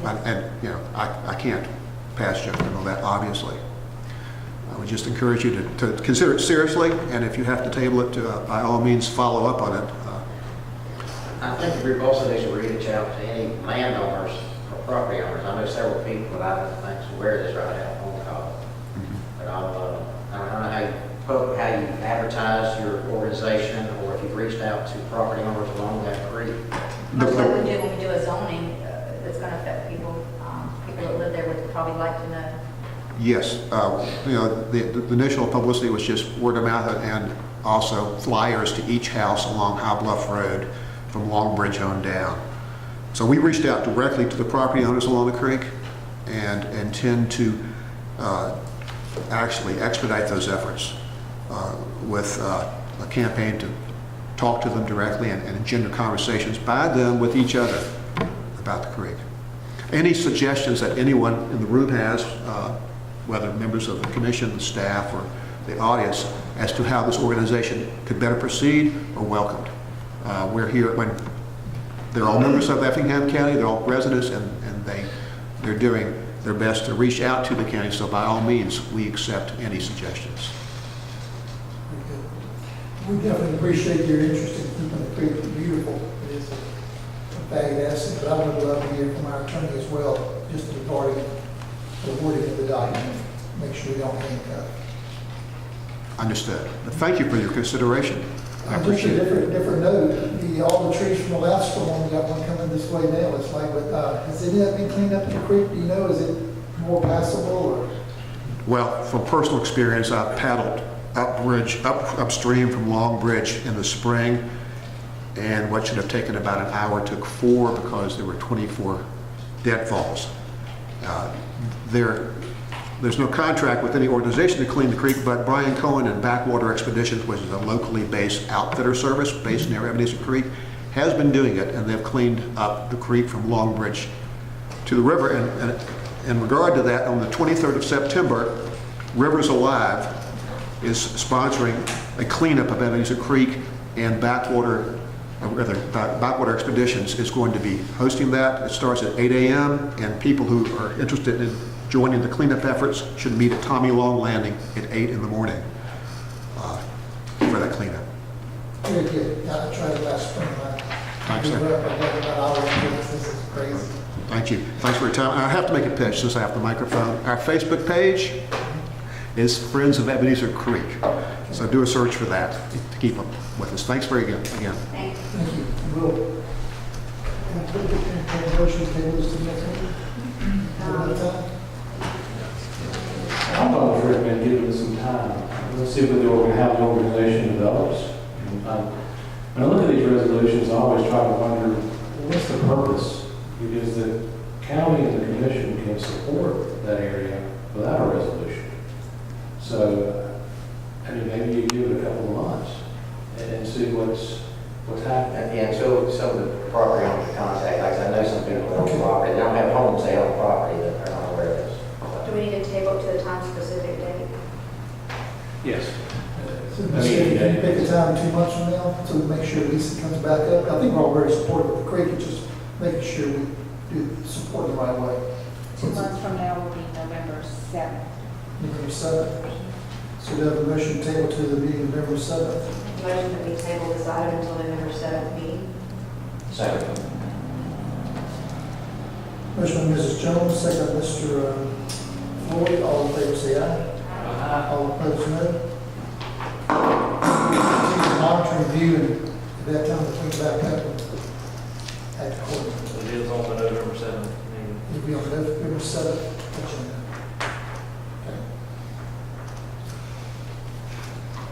And, you know, I can't pass judgment on that, obviously. I would just encourage you to consider it seriously, and if you have to table it, by all means, follow up on it. I think the group also needs to reach out to any landowners or property owners. I know several people that I think is aware of this right now, phone call. But I don't know how you advertise your organization, or if you've reached out to property owners along that creek. Much like we do when we do a zoning that's going to affect people. People that live there would probably like to know. Yes, you know, the initial publicity was just word of mouth, and also flyers to each house along High Bluff Road from Long Bridge on down. So we reached out directly to the property owners along the creek and intend to actually expedite those efforts with a campaign to talk to them directly and engender conversations by them with each other about the creek. Any suggestions that anyone in the room has, whether members of the commission, the staff, or the audience, as to how this organization could better proceed, are welcomed. We're here when they're all members of Effingham County, they're all residents, and they're doing their best to reach out to the county, so by all means, we accept any suggestions. We definitely appreciate your interest in keeping the creek beautiful. It is a valued asset, but I would love to hear from our attorney as well, just regarding the wording of the document. Make sure we don't handcuff. Understood. But thank you for your consideration. I Just appreciate a it. different note, all the trees from the last storm, we got one coming this way now. It's like, has any of that been cleaned up in the creek? Do you know, is it more passable or? Well, from personal experience, I paddled upstream from Long Bridge in the spring, and what should have taken about an hour took 4 because there were 24 deadfalls. There's no contract with any organization to clean the creek, but Brian Cohen and Backwater Expeditions, which is a locally based outfitter service based near Ebenezer Creek, has been doing it, and they've cleaned up the creek from Long Bridge to the river. And in regard to that, on the 23rd of September, Rivers Alive is sponsoring a cleanup of Ebenezer Creek, and Backwater Expeditions is going to be hosting that. It starts at 8 a.m., and people who are interested in joining the cleanup efforts should meet at Tommy Long Landing at 8 in the morning for that cleanup. Very good. Yeah, I tried it last spring. Thanks, sir. This is crazy. Thank you. Thanks for your time. I have to make a pitch since I have the microphone. Our Facebook page is Friends of Ebenezer Creek. So do a search for that to keep up with us. Thanks very much again. Thank you. Thank you. We'll motion to table this to the next meeting. I'm always recommend giving it some time. Let's see how the organization develops. When I look at these resolutions, I always try to wonder, what's the purpose? Because the county and the commission can support that area without a resolution. So, I mean, maybe you give it a couple of months and see what's happening. Yeah, until some of the property owners contact, like I know some people own property, they don't have homes, they own property that are not aware of this. Do we need to table to a time-specific date? Yes. So you pick a time 2 months from now, so we make sure Lisa comes back up. I think we're all very supportive of the creek, it's just making sure we do support the right way. 2 months from now will be November 7th. November 7th. So we have a motion table to the meeting November 7th. Motion that we table this item until November 7th meeting. Second. Motion by Mrs. Jones, second by Mr. Floyd. All in favor say aye. All opposed no. Monitor and review, and at that time we'll clean back up at the court. It is on the November 7th meeting. It'll be on November 7th agenda. Okay.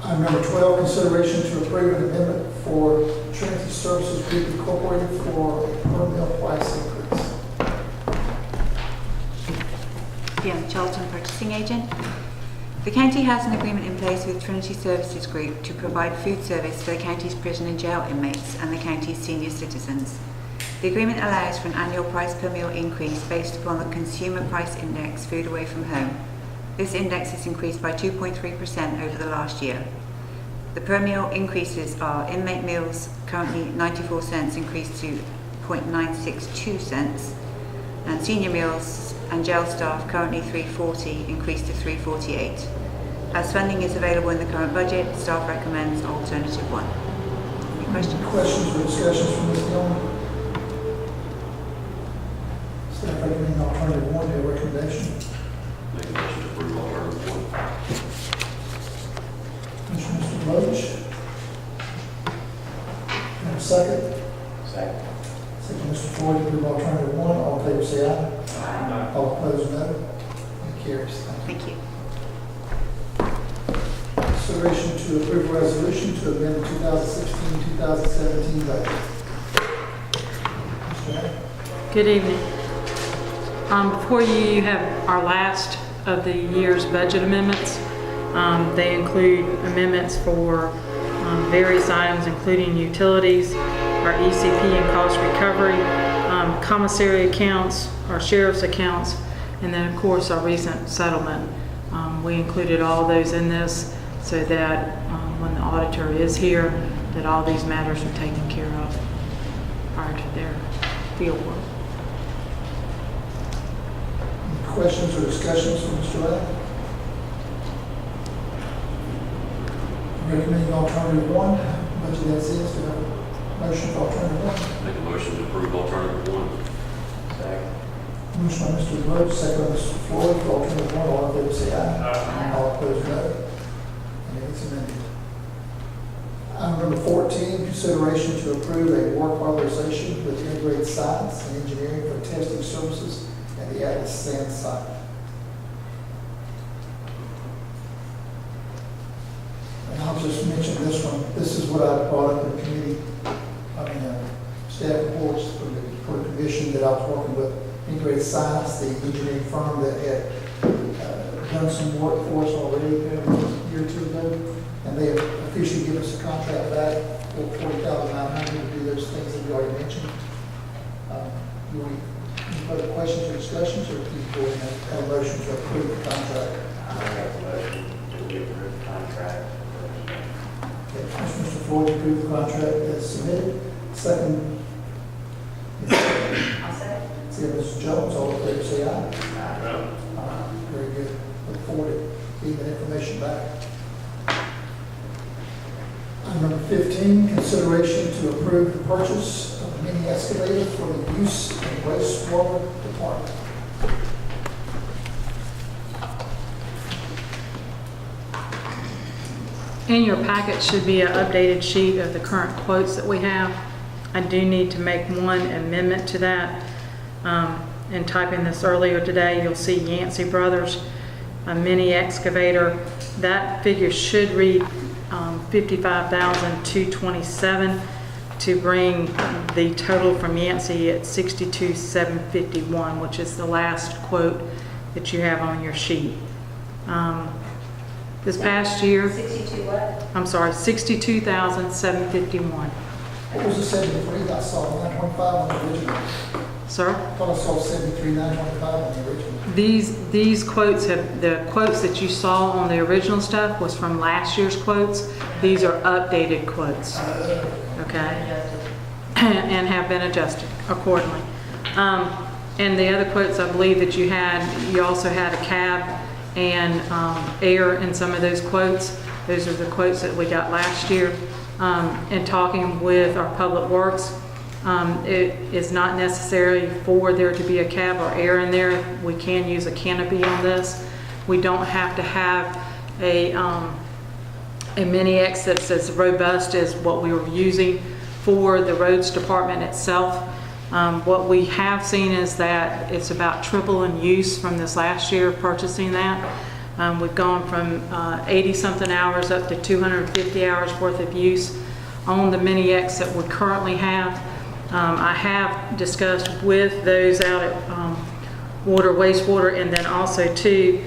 Item number 12, consideration to approve an amendment for Trinity Services Group Incorporated for a per mil price increase. Fiona Charlton, purchasing agent. The county has an agreement in place with Trinity Services Group to provide food service for the county's prison and jail inmates and the county's senior citizens. The agreement allows for an annual price per meal increase based upon the Consumer Price Index Food Away from Home. This index has increased by 2.3% over the last year. The per meal increases are inmate meals, currently 94 cents, increased to 0.962 cents. and senior meals and jail staff, currently 340, increased to 348. As funding is available in the current budget, staff recommends alternative 1. Any questions? Questions or discussions from Ms. Gilman? Staff recommending alternative 1, their recommendation. Make a motion to approve alternative 1. Mr. Roach. And a second. Second. Second, Mr. Floyd, to approve alternative 1. All in favor, say aye. Aye. All opposed, no. It carries. Thank you. Consideration to approve a resolution to amend the 2016-2017 budget. Mr. Hay. Good evening. Before you have our last of the year's budget amendments. They include amendments for various items, including utilities, our ECP and cost recovery, commissary accounts, our sheriff's accounts, and then of course our recent settlement. We included all those in this so that when the auditor is here, that all these matters are taken care of prior to their field work. Questions or discussions from Mr. Ray? Recommending alternative 1, budget as is. Do I have a motion for alternative 1? Make a motion to approve alternative 1. Second. Motion by Mr. Rhodes, second by Mr. Floyd, for alternative 1. All in favor, say aye. All opposed, no. And it's amended. Item number 14, consideration to approve a work authorization with integrated science and engineering for testing services at the Atlas Sand site. And I'll just mention this one. This is what I brought up in the committee, staff reports for the commission that I was working with. Integrated Science, the engineering firm that had done some work for us already a year or two ago. And they have officially given us a contract back for $40,900 to do those things that we already mentioned. Any further questions or discussions, or can you go ahead and have a motion to approve the contract? I make a motion to approve the contract. Okay, Mr. Floyd, to approve the contract as submitted. Second. I'll second. See Mr. Jones, all in favor, say aye. Aye. Very good. Look forward to getting that information back. Item number 15, consideration to approve the purchase of a mini excavator for the use of wastewater department. In your packet should be an updated sheet of the current quotes that we have. I do need to make one amendment to that. In typing this earlier today, you'll see Yancey Brothers, a mini excavator. That figure should read $55,227 to bring the total from Yancey at $62,751, which is the last quote that you have on your sheet. This past year, 62 what? I'm sorry, $62,751. What was the 73 I saw, 9.5 on the original? Sir? I thought I saw 73, 9.5 on the original. These quotes have, the quotes that you saw on the original stuff was from last year's quotes. These are updated quotes, okay? And have been adjusted accordingly. And the other quotes I believe that you had, you also had a cab and air in some of those quotes. Those are the quotes that we got last year. In talking with our public works, it is not necessary for there to be a cab or air in there. We can use a canopy on this. We don't have to have a mini X that's as robust as what we were using for the roads department itself. What we have seen is that it's about triple in use from this last year of purchasing that. We've gone from 80-something hours up to 250 hours worth of use on the mini X that we currently have. I have discussed with those out at water, wastewater, and then also too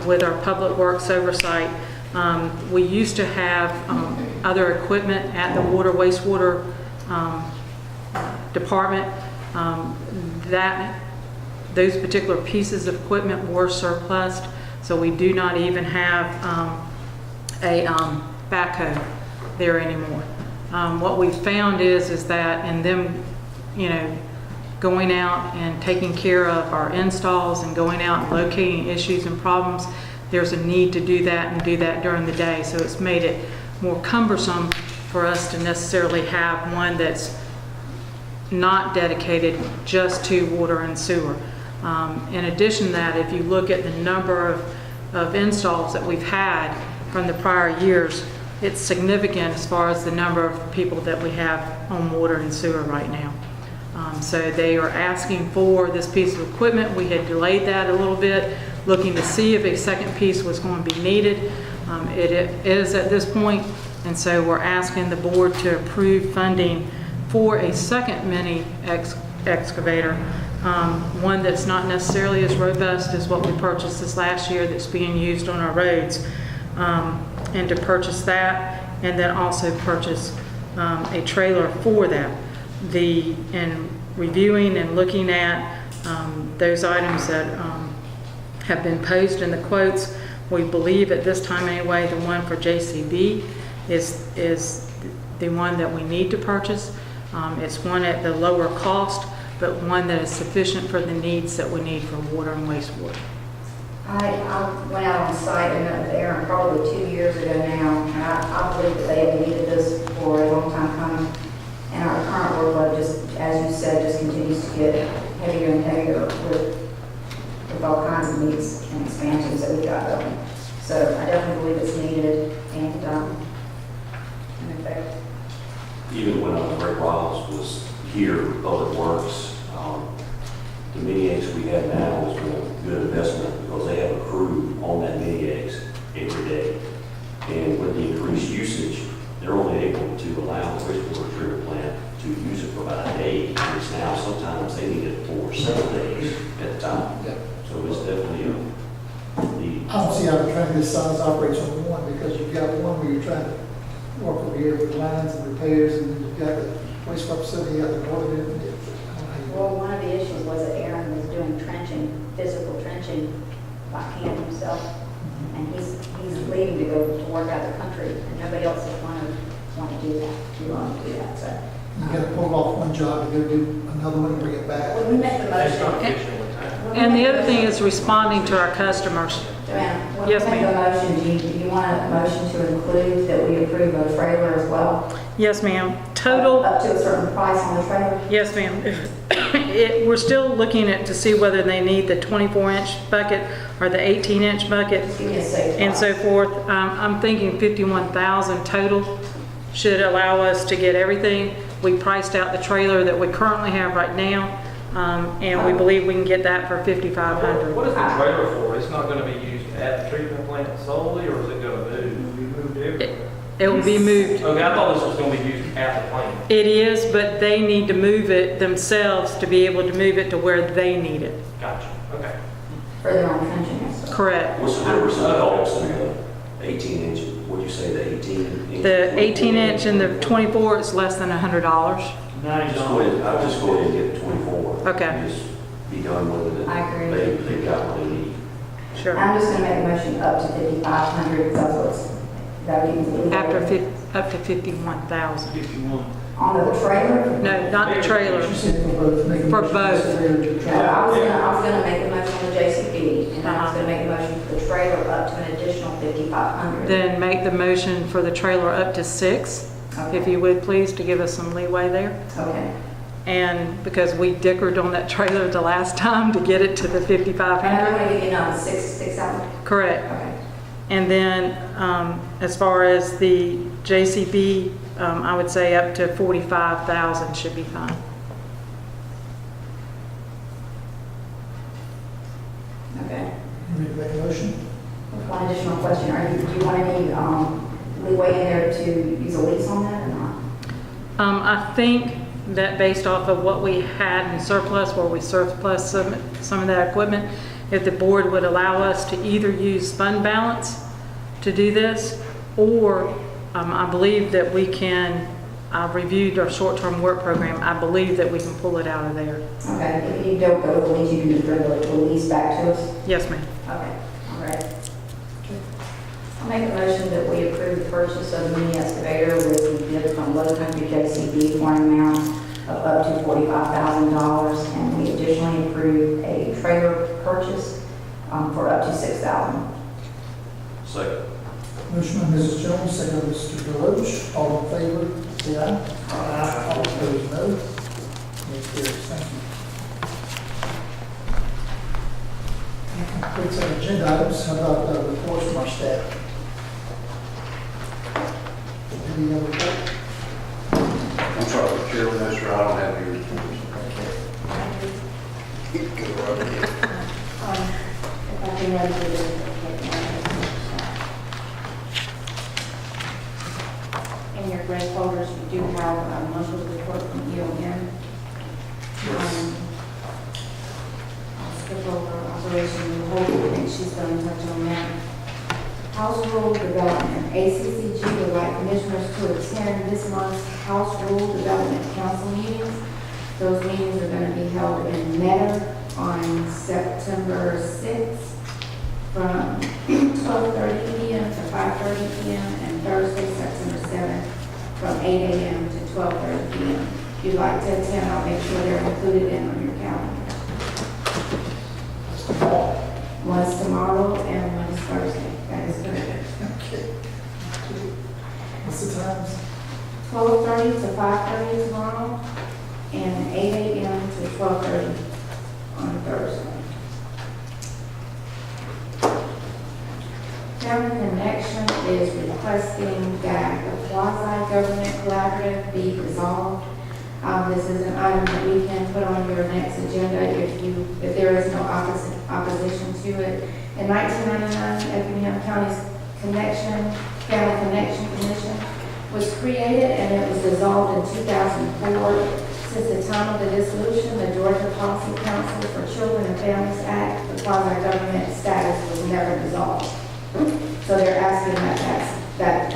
with our public works oversight. We used to have other equipment at the water, wastewater department. Those particular pieces of equipment were surplus, so we do not even have a backhoe there anymore. What we found is that in them, going out and taking care of our installs and going out and locating issues and problems, there's a need to do that and do that during the day. So it's made it more cumbersome for us to necessarily have one that's not dedicated just to water and sewer. In addition to that, if you look at the number of installs that we've had from the prior years, it's significant as far as the number of people that we have on water and sewer right now. So they are asking for this piece of equipment. We had delayed that a little bit, looking to see if a second piece was going to be needed. It is at this point, and so we're asking the board to approve funding for a second mini excavator, one that's not necessarily as robust as what we purchased this last year that's being used on our roads, and to purchase that, and then also purchase a trailer for that. In reviewing and looking at those items that have been posed in the quotes, we believe at this time anyway, the one for JCB is the one that we need to purchase. It's one at the lower cost, but one that is sufficient for the needs that we need for water and wastewater. I went out on site and met with Aaron probably 2 years ago now, and I believe that they have needed this for a long time coming. And our current workload, just as you said, just continues to get heavier and heavier with all kinds of needs and expansions that we've got going. So I definitely believe it's needed, and in effect. Even when Rick Rollins was here, Public Works, the mini eggs we have now has been a good investment because they have a crew on that mini eggs every day. And with the increased usage, they're only able to allow the wastewater treatment plant to use it for about a day. And it's now sometimes they need it for 7 days at a time. Yeah. So it's definitely a need. I don't see how the train this size operates on one, because you've got one where you're trying to work over here with lines and repairs, and then you've got the wastewater facility, you got the water unit. Well, one of the issues was that Aaron was doing trenching, physical trenching by hand himself, and he's leaving to go to work out of the country, and nobody else is want to do that. You want to do that, so. You got to pull off one job and go do another one and bring it back. When we make the motion. And the other thing is responding to our customers. Joanna, when Yes, we make ma'am. a motion, do you want a motion to include that we approve a trailer as well? Yes, ma'am. Total. Up to a certain price on the trailer? Yes, ma'am. We're still looking at to see whether they need the 24-inch bucket or the 18-inch bucket Give me a safe and so forth. I'm thinking 51,000 total should allow us to get everything. We priced out the trailer that we currently have right now, and we believe we can get that for 5,500. What is the trailer for? It's not going to be used at the treatment plant solely, or is it going to be moved everywhere? It will be moved. Okay, I thought this was going to be used at the plant. It is, but they need to move it themselves to be able to move it to where they need it. Gotcha, okay. For their own trenching and stuff. Correct. What's the difference in the cost and the 18-inch? What'd you say, the 18? The 18-inch and the 24 is less than $100. I'll just go ahead and get the 24. Okay. And just be done with it. I agree. They've got what they need. Sure. I'm just going to make a motion up to 5,500, because that's what's, that gives me. Up to 51,000. 51. On the trailer? No, not the trailer. She said for both. Make a For motion both. to I was gonna make a motion on the JCB, and I was Uh-huh. gonna make a motion for the trailer up to an additional 5,500. Then make the motion for the trailer up to 6, if you would please, to give us some leeway there. Okay. And because we dickered on that trailer the last time to get it to the And I'm 5,500. gonna give you another 6,000. Correct. Okay. And then as far as the JCB, I would say up to 45,000 should be fine. Okay. You ready to make a motion? One additional question, do you want any leeway in there to use a lease on that or not? I think that based off of what we had in surplus, where we surplus some of that equipment, if the board would allow us to either use fund balance to do this, or I believe that we can, I've reviewed our short-term work program, I believe that we can pull it out of there. Okay, if you don't go with the lease, you can just bring the lease back to us? Yes, ma'am. Okay, all right. I'll make a motion that we approve the purchase of the mini excavator with the bid from Low Country JCB for an amount of up to $45,000. And we additionally approved a trailer purchase for up to $6,000. Second. Motion by Mrs. Jones, second by Mr. Deloach. All in favor, say aye. Aye. All opposed, no. Motion carries. Thank you. That completes our agenda items. How about reports from our staff? Any other report? I'm sorry, Chairman, that's right, I don't have any reports. If I can run through this. In your grant folders, you do have a monthly report from EOM. I'll skip over Operation New Hope, and she's going to touch on that. House Rule Development, ACCG would like commissioners to attend this month's House Rule Development Council meetings. Those meetings are going to be held in Metter on September 6th from 12:30 p.m. to 5:30 p.m. and Thursday, September 7th from 8 a.m. to 12:30 p.m. If you'd like to attend, I'll make sure they're included in on your calendar. One's tomorrow and one's Thursday. That is correct. Okay. What's the times? 12:30 to 5:30 tomorrow and 8 a.m. to 12:30 on Thursday. Family Connection is requesting that the quasi-government collaborative be dissolved. This is an item that we can put on your next agenda if there is no opposition to it. In 1999, Effingham County's Family Connection Commission was created and it was dissolved in 2004. Since the time of the dissolution, the Georgia Policy Council for Children and Families Act, the quasi-government status was never dissolved. So they're asking that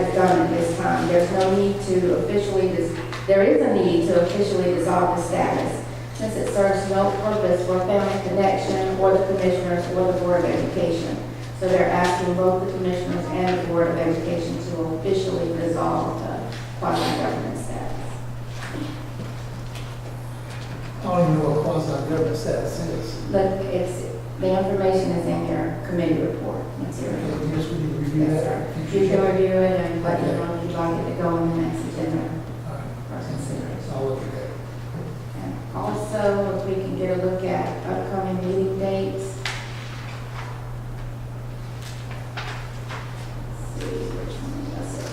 is done at this time. There's no need to there is a need to officially dissolve the status, since it serves no purpose for Family Connection or the commissioners or the Board of Education. So they're asking both the commissioners and the Board of Education to officially dissolve the quasi-government status. I don't even know what quasi-government status is. Look, the information is in your committee report material. Yes, we need to review Yes, that. sir. You can review it and let me know if you'd like it to go on the next agenda for consideration. I'll look at that. And also, if we can get a look at upcoming meeting dates. Let's see which one was it.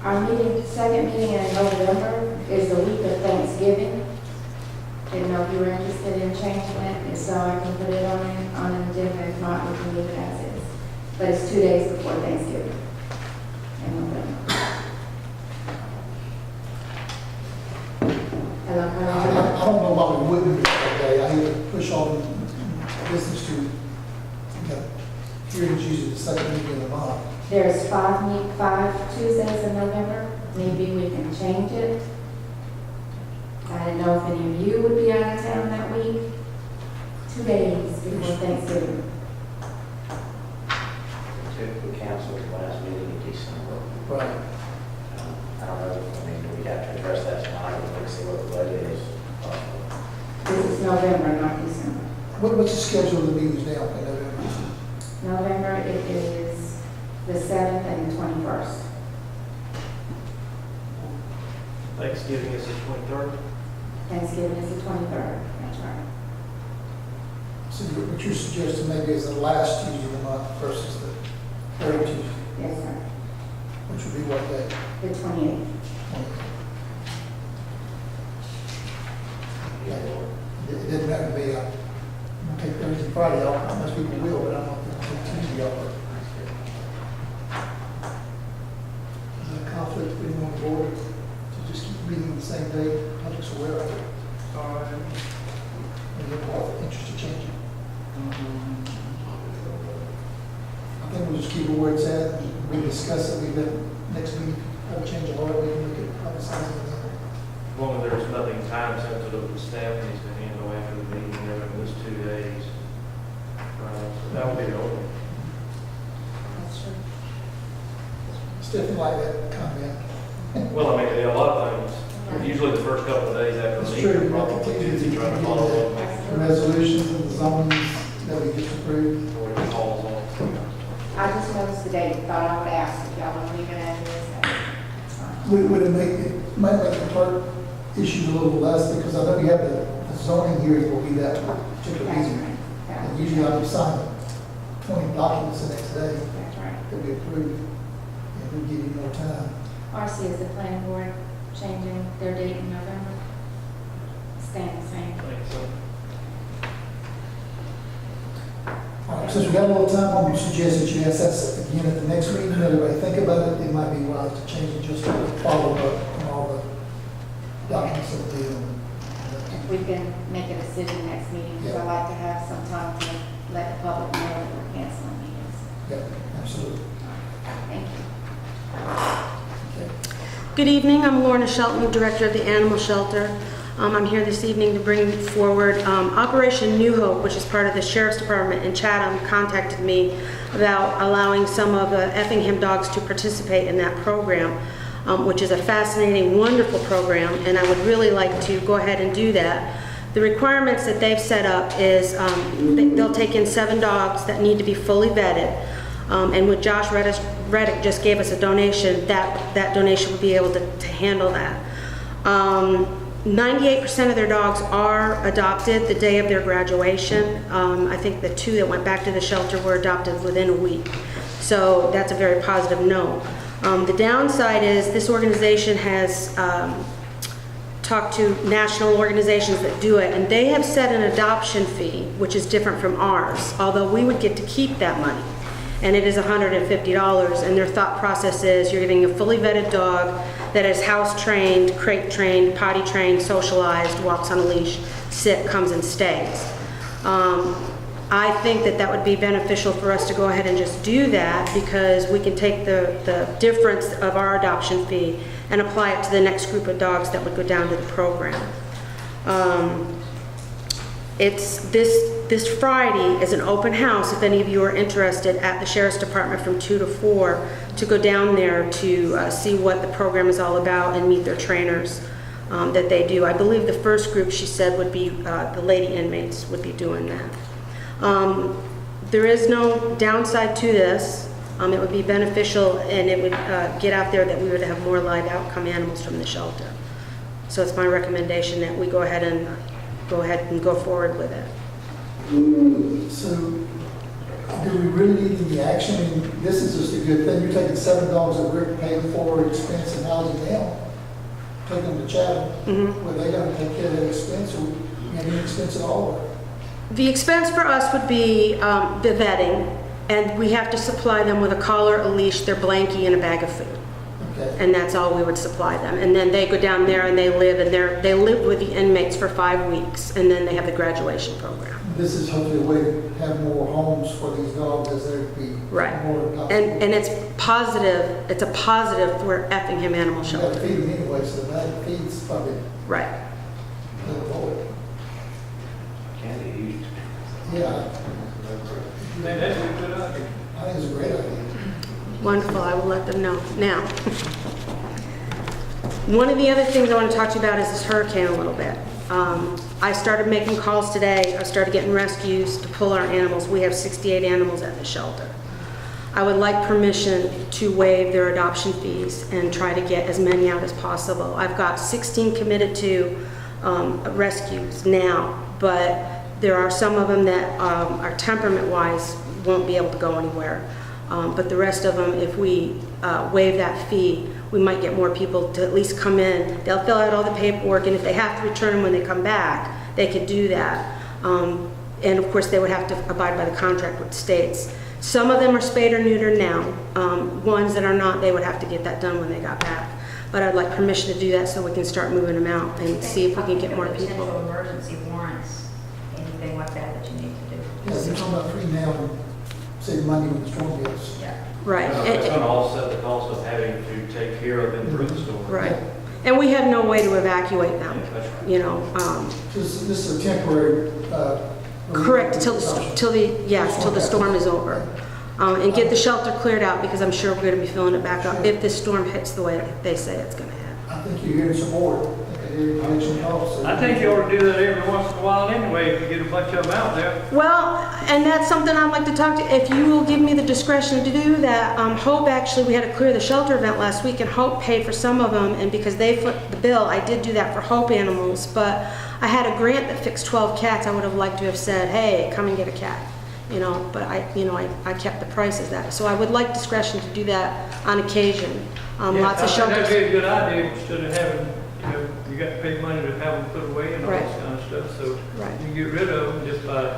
Our second meeting in November is the week of Thanksgiving. Didn't know if you were interested in changing it, and so I can put it on an agenda. If not, we can leave it as is. But it's 2 days before Thanksgiving in November. Hello, I don't know why we wouldn't do it that day. I hate to push all the business to, hearings usually the second meeting of the month. There's 5 Tuesdays in November. Maybe we can change it. I didn't know if any of you would be out of town that week. 2 days before Thanksgiving. Typically cancel the last meeting in December. Right. I don't know, we'd have to address that tonight, and see what the budget is. This is November, not December. What's the schedule of the meetings now in November? November, it is the 7th and the 21st. Thanksgiving is the 23rd. Thanksgiving is the 23rd. That's right. So what you're suggesting maybe is the last Tuesday of the month versus the third Tuesday, Yes, sir. which would be what day? The 28th. It didn't matter to me. I'm gonna take Thursday, Friday off. Most people will, but I'm not gonna take Tuesday off. Is that a conflict for anyone on board to just keep meeting the same day? I'm just aware of it. And you're more interested in changing. I think we'll just keep it where it's at. We discuss it. We've got next week, have a change of heart. We can look at other sides of it. As long as there's nothing time sensitive, the staff needs to handle after the meeting, they're going to miss 2 days. So that would be the only. That's true. Stephanie like that comment. Well, I mean, a lot of things, usually the first couple of days after the It's meeting, true. probably Tuesday, trying to follow up, making The resolutions and the zonings that we just approved. sure it falls on. I just noticed today, thought I would ask if y'all want to leave it as is. That's fine. Would it might make the clerk issues a little less, because I know you have the zoning hearing will be that particular That's easy. right. And usually I would sign 20 documents the next day That's right. that we approve, and we give you more time. RC, is the planning board changing their date in November? Staying the same. I think so. All right, since we got a little time, I'm going to suggest that you ask that again at the next meeting, let everybody think about it. It might be wise to change it just to follow up on all the documents that we do. If we can make a decision next meeting, because I like to have some time to let the public know that we're canceling meetings. Yeah, absolutely. Thank you. Good evening, I'm Lorna Shelton, Director of the Animal Shelter. I'm here this evening to bring forward Operation New Hope, which is part of the Sheriff's Department in Chatham, contacted me about allowing some of the Effingham dogs to participate in that program, which is a fascinating, wonderful program, and I would really like to go ahead and do that. The requirements that they've set up is they'll take in 7 dogs that need to be fully vetted, and with Josh Reddick just gave us a donation, that donation would be able to handle that. 98% of their dogs are adopted the day of their graduation. I think the 2 that went back to the shelter were adopted within a week. So that's a very positive note. The downside is this organization has talked to national organizations that do it, and they have set an adoption fee, which is different from ours, although we would get to keep that money. And it is $150, and their thought process is you're getting a fully vetted dog that is house trained, crate trained, potty trained, socialized, walks on a leash, comes and stays. I think that would be beneficial for us to go ahead and just do that, because we can take the difference of our adoption fee and apply it to the next group of dogs that would go down to the program. This Friday is an open house, if any of you are interested, at the Sheriff's Department from 2 to 4 to go down there to see what the program is all about and meet their trainers that they do. I believe the first group, she said, would be the lady inmates would be doing that. There is no downside to this. It would be beneficial, and it would get out there that we would have more live outcome animals from the shelter. So it's my recommendation that we go ahead and go forward with it. So, do we really need any action? I mean, this is just a good thing. You're taking 7 dogs that we're paying for expense and housing them, taking them to Chatham. Were they going to take care of that expense, or any expense at all? The expense for us would be the vetting, and we have to supply them with a collar, a leash, their blankie, and a bag of food. Okay. And that's all we would supply them. And then they go down there and they live, and they live with the inmates for 5 weeks, and then they have the graduation program. This is hopefully a way to have more homes for these dogs as there be Right. more adoptions. And it's positive. It's a positive for Effingham Animal You Shelter. got to feed them anyway, so that feed's probably Right. a little void. Candy eat. Yeah, That's a good idea. I think it's a great idea. Wonderful, I will let them know. Now, one of the other things I want to talk to you about is this hurricane a little bit. I started making calls today. I started getting rescues to pull our animals. We have 68 animals at the shelter. I would like permission to waive their adoption fees and try to get as many out as possible. I've got 16 committed to rescues now, but there are some of them that are temperament-wise won't be able to go anywhere. But the rest of them, if we waive that fee, we might get more people to at least come in. They'll fill out all the paperwork, and if they have to return them when they come back, they could do that. And of course, they would have to abide by the contract with the states. Some of them are spayed or neutered now. Ones that are not, they would have to get that done when they got back. But I'd like permission to do that so we can start moving them out and see if we can get more people. Potential emergency warrants, anything like that you need to do. Yeah, you're talking about free now and save money when the storm hits. Yeah. Right. It's going to offset the cost of having to take care of them through the storm. Right. And we have no way to evacuate them, you know. This is a temporary. Correct, till the storm is over. and get the shelter cleared out, because I'm sure we're going to be filling it back up if this storm hits the way they say it's going to hit. I think you're here to support. I hear you mention also. I think you ought to do that every once in a while anyway, if you get a bunch of them out there. Well, and that's something I'd like to talk to, if you will give me the discretion to do that. Hope, actually, we had to clear the shelter event last week, and Hope paid for some of them, and because they flipped the bill, I did do that for Hope Animals, but I had a grant that fixed 12 cats. I would have liked to have said, hey, come and get a cat, but I kept the prices that. So I would like discretion to do that on occasion. Lots of shelters. That'd be a good idea, instead of having, you got to pay money to have them put away and all Right. this kind of stuff, so Right. you can get rid of them just by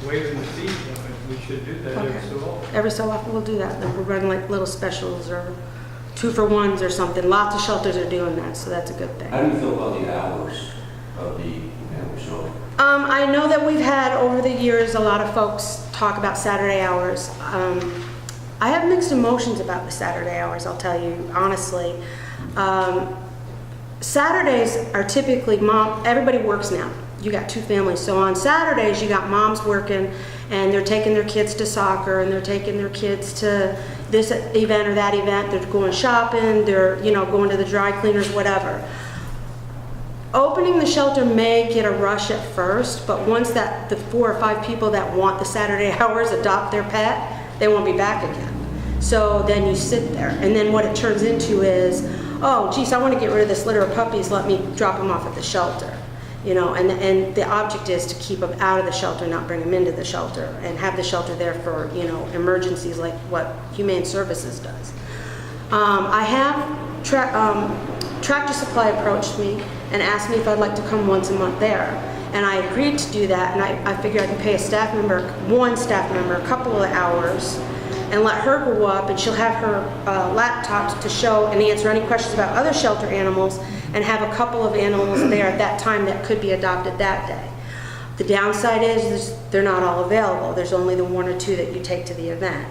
waiving the fees. I mean, we should do that every Okay. so often. Every so often we'll do that. Then we're running like little specials or 2-for-1s or something. Lots of shelters are doing that, so that's a good thing. How do you feel about the hours of the animal shelter? I know that we've had over the years a lot of folks talk about Saturday hours. I have mixed emotions about the Saturday hours, I'll tell you honestly. Saturdays are typically everybody works now. You got 2 families. So on Saturdays, you got moms working and they're taking their kids to soccer and they're taking their kids to this event or that event. They're going shopping, they're, going to the dry cleaners, whatever. Opening the shelter may get a rush at first, but once the 4 or 5 people that want the Saturday hours adopt their pet, they won't be back again. So then you sit there, and then what it turns into is, oh, geez, I want to get rid of this litter of puppies, let me drop them off at the shelter. And the object is to keep them out of the shelter, not bring them into the shelter, and have the shelter there for, emergencies like what Humane Services does. I have Tractor Supply approached me and asked me if I'd like to come once a month there. And I agreed to do that, and I figured I could pay one staff member a couple of hours and let her go up, and she'll have her laptop to show and answer any questions about other shelter animals, and have a couple of animals there at that time that could be adopted that day. The downside is they're not all available. There's only the 1 or 2 that you take to the event.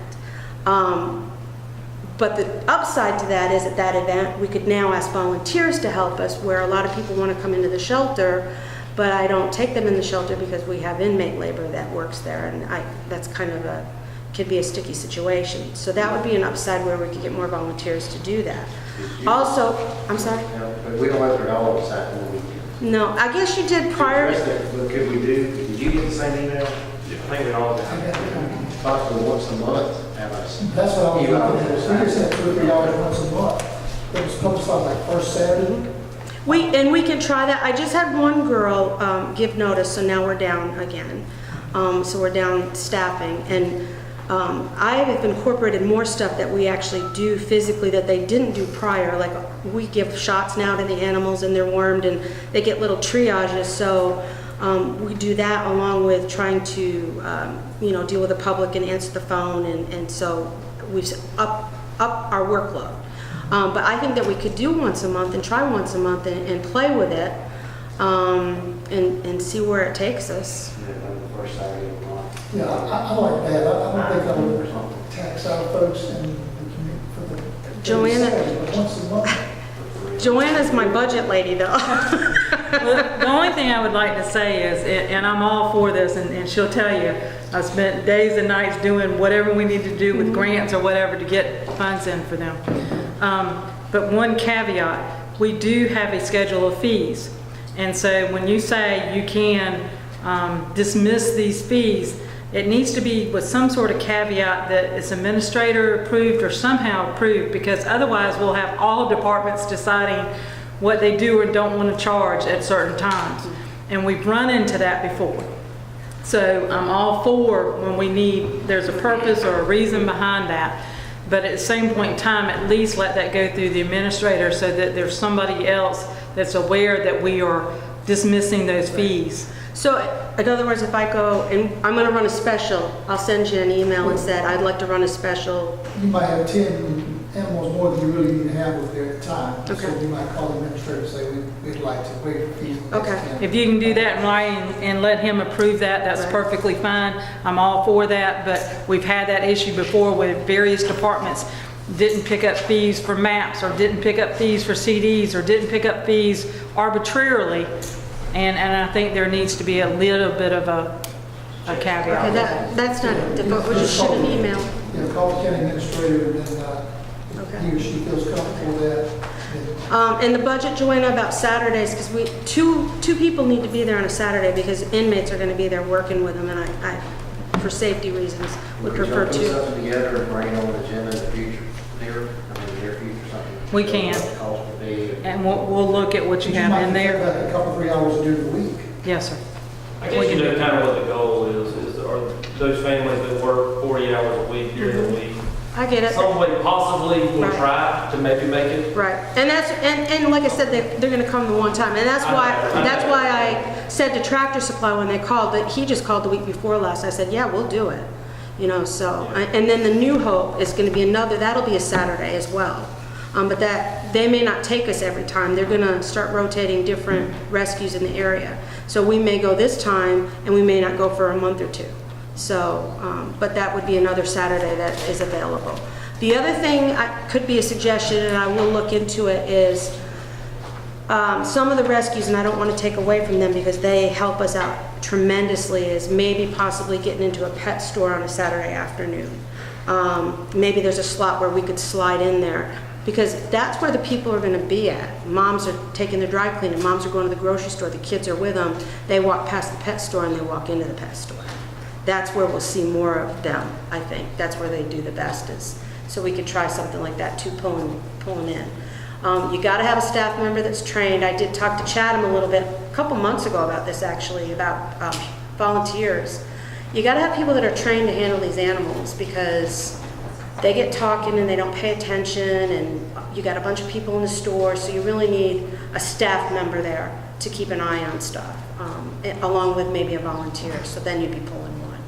But the upside to that is at that event, we could now ask volunteers to help us, where a lot of people want to come into the shelter, but I don't take them in the shelter because we have inmate labor that works there, and that's kind of could be a sticky situation. So that would be an upside where we could get more volunteers to do that. Also, I'm sorry? No, but we don't let her all of us out on the weekend. No, I guess you did prior. What could we do? Did you get the same email? I think we all do. Possibly once a month, have us. That's what I was email looking at. us. We just had 2 or 3 hours once a month. It was supposed to like first Saturday. We can try that. I just had one girl give notice, so now we're down again. So we're down staffing, and I have incorporated more stuff that we actually do physically that they didn't do prior. Like we give shots now to the animals, and they're wormed, and they get little triages. So we do that along with trying to deal with the public and answer the phone, and so we've up our workload. But I think that we could do once a month and try once a month and play with it and see where it takes us. First Saturday of the month. Yeah, I like that. I don't think I would tax our folks in the community for the Joanna. But once a month. Joanna's my budget lady, though. Well, the only thing I would like to say is, and I'm all for this, and she'll tell you, I spent days and nights doing whatever we need to do with grants or whatever to get funds in for them. But one caveat, we do have a schedule of fees. And so when you say you can dismiss these fees, it needs to be with some sort of caveat that it's administrator approved or somehow approved, because otherwise we'll have all departments deciding what they do or don't want to charge at certain times. And we've run into that before. So I'm all for when there's a purpose or a reason behind that. But at the same point in time, at least let that go through the administrator so that there's somebody else that's aware that we are dismissing those fees. So, in other words, if I go and I'm going to run a special, I'll send you an email and say, I'd like to run a special. You might have 10 animals more than you really need to have with there at the time. Okay. So you might call the administrator and say, we'd like to waive the fees. Okay. If you can do that in writing and let him approve that, that's perfectly fine. I'm all for that, but we've had that issue before with various departments didn't pick up fees for maps, or didn't pick up fees for CDs, or didn't pick up fees arbitrarily. And I think there needs to be a little bit of a caveat. Okay, that's not difficult, we'll just shoot an email. Yeah, call the county administrator, and then Okay. he or she feels comfortable with that. then- And the budget, Joanna, about Saturdays, because two people need to be there on a Saturday because inmates are going to be there working with them, and I, for safety reasons, would prefer Put two. something together and bring it on the agenda in the future, near future, something. We can. What the cost would be. And we'll look at what you have in might there. take like a couple, 3 hours during the week. Yes, sir. I guess you know kind of what the goal is are those families that work 40 hours a week during the week. I get it. Some way possibly will Right. try to maybe make it. Right, and and like I said, they're gonna come the one time, and that's why I said to Tractor Supply when they called, that he just called the week before last, I said, yeah, we'll do it. You know, so, and then the New Hope is gonna be that'll be a Saturday as well. But they may not take us every time, they're gonna start rotating different rescues in the area. So we may go this time, and we may not go for a month or two. So, but that would be another Saturday that is available. The other thing could be a suggestion, and I will look into it, is some of the rescues, and I don't want to take away from them because they help us out tremendously, is maybe possibly getting into a pet store on a Saturday afternoon. Maybe there's a slot where we could slide in there, because that's where the people are going to be at. Moms are taking their dry cleaning, moms are going to the grocery store, the kids are with them, they walk past the pet store and they walk into the pet store. That's where we'll see more of them, I think. That's where they do the best is. So we could try something like that too, pulling in. You got to have a staff member that's trained. I did talk to Chatham a little bit, a couple months ago about this actually, about volunteers. You got to have people that are trained to handle these animals because they get talking and they don't pay attention, and you got a bunch of people in the store, so you really need a staff member there to keep an eye on stuff, along with maybe a volunteer, so then you'd be pulling one.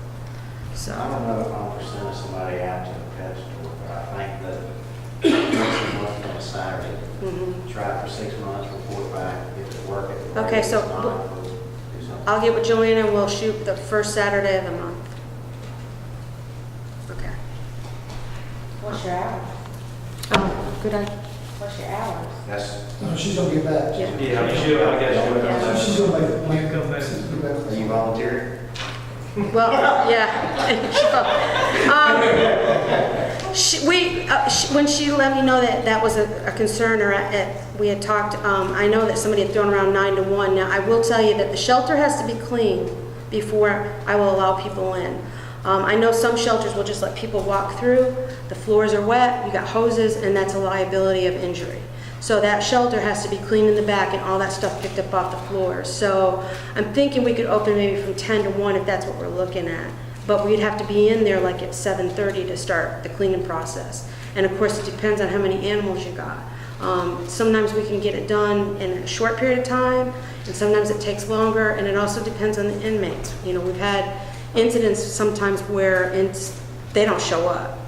So. I don't know if I'm sending somebody out to the pet store, but I think that once a month on a Saturday, try it for 6 months, report back, if it works. Okay, so I'll get with Joanna and we'll shoot the first Saturday of the month. Okay. What's your hours? Good idea. What's your hours? That's, She's gonna get back. Yeah. Yeah, I mean, I guess She's gonna make come back. get back. are you volunteering? Well, yeah. When she let me know that was a concern, or we had talked, I know that somebody had thrown around 9 to 1. Now, I will tell you that the shelter has to be clean before I will allow people in. I know some shelters will just let people walk through. The floors are wet, you got hoses, and that's a liability of injury. So that shelter has to be clean in the back and all that stuff picked up off the floors. So I'm thinking we could open maybe from 10 to 1 if that's what we're looking at. But we'd have to be in there like at 7:30 to start the cleaning process. And of course, it depends on how many animals you got. Sometimes we can get it done in a short period of time, and sometimes it takes longer, and it also depends on the inmates. You know, we've had incidents sometimes where they don't show up.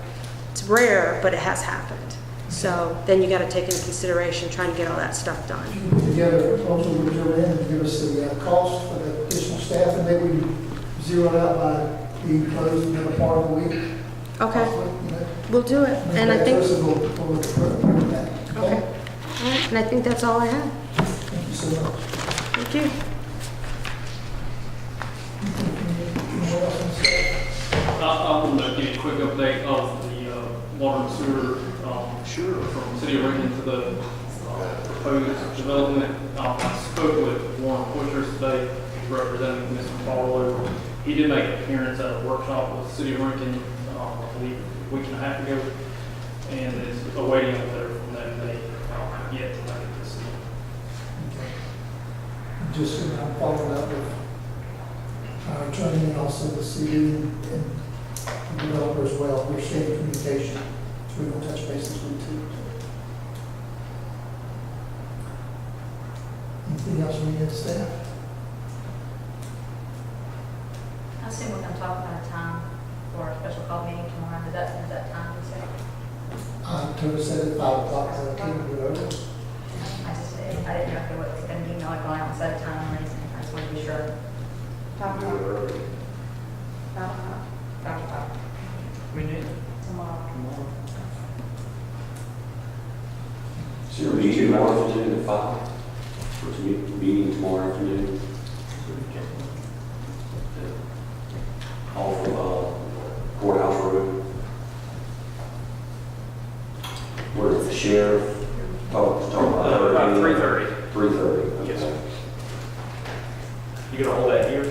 It's rare, but it has happened. So then you got to take into consideration trying to get all that stuff done. Put together a proposal with Joanne and give us the cost for the additional staff, and maybe we zero it out by being closed another part of the week. Okay, You know, we'll do it. And I think, We'll put it back. okay. All right, and I think that's all I have. Thank you so much. Thank you. Anyone else on staff? I want to give you a quick update of the water and sewer, from City of Ringgold to the proposed development. I spoke with Warren Pusher today, he's representing Mr. Barlow. He did make an appearance at a workshop with City of Ringgold, I believe, a week and a half ago, and is awaiting a letter from them. They yet to make a decision. Just, I'm following up with our attorney and also the city and the developer as well. We're staying in communication, so we're gonna touch bases with you too. Anything else we need to staff? I assume we're going to talk about a time for our special call meeting tomorrow. Is that time you said? October said at 5 o'clock, so I can't do it over. I didn't know if there was an email going out and set a time or anything. I just wanted to be sure. 5 o'clock. 5 o'clock. 5 o'clock. We need Tomorrow. So your meeting tomorrow afternoon at 5? Or to meeting tomorrow afternoon? off of Courthouse Road. Where is the sheriff? Talk About 3:30. 3:30. Yes, sir. You gonna hold that here?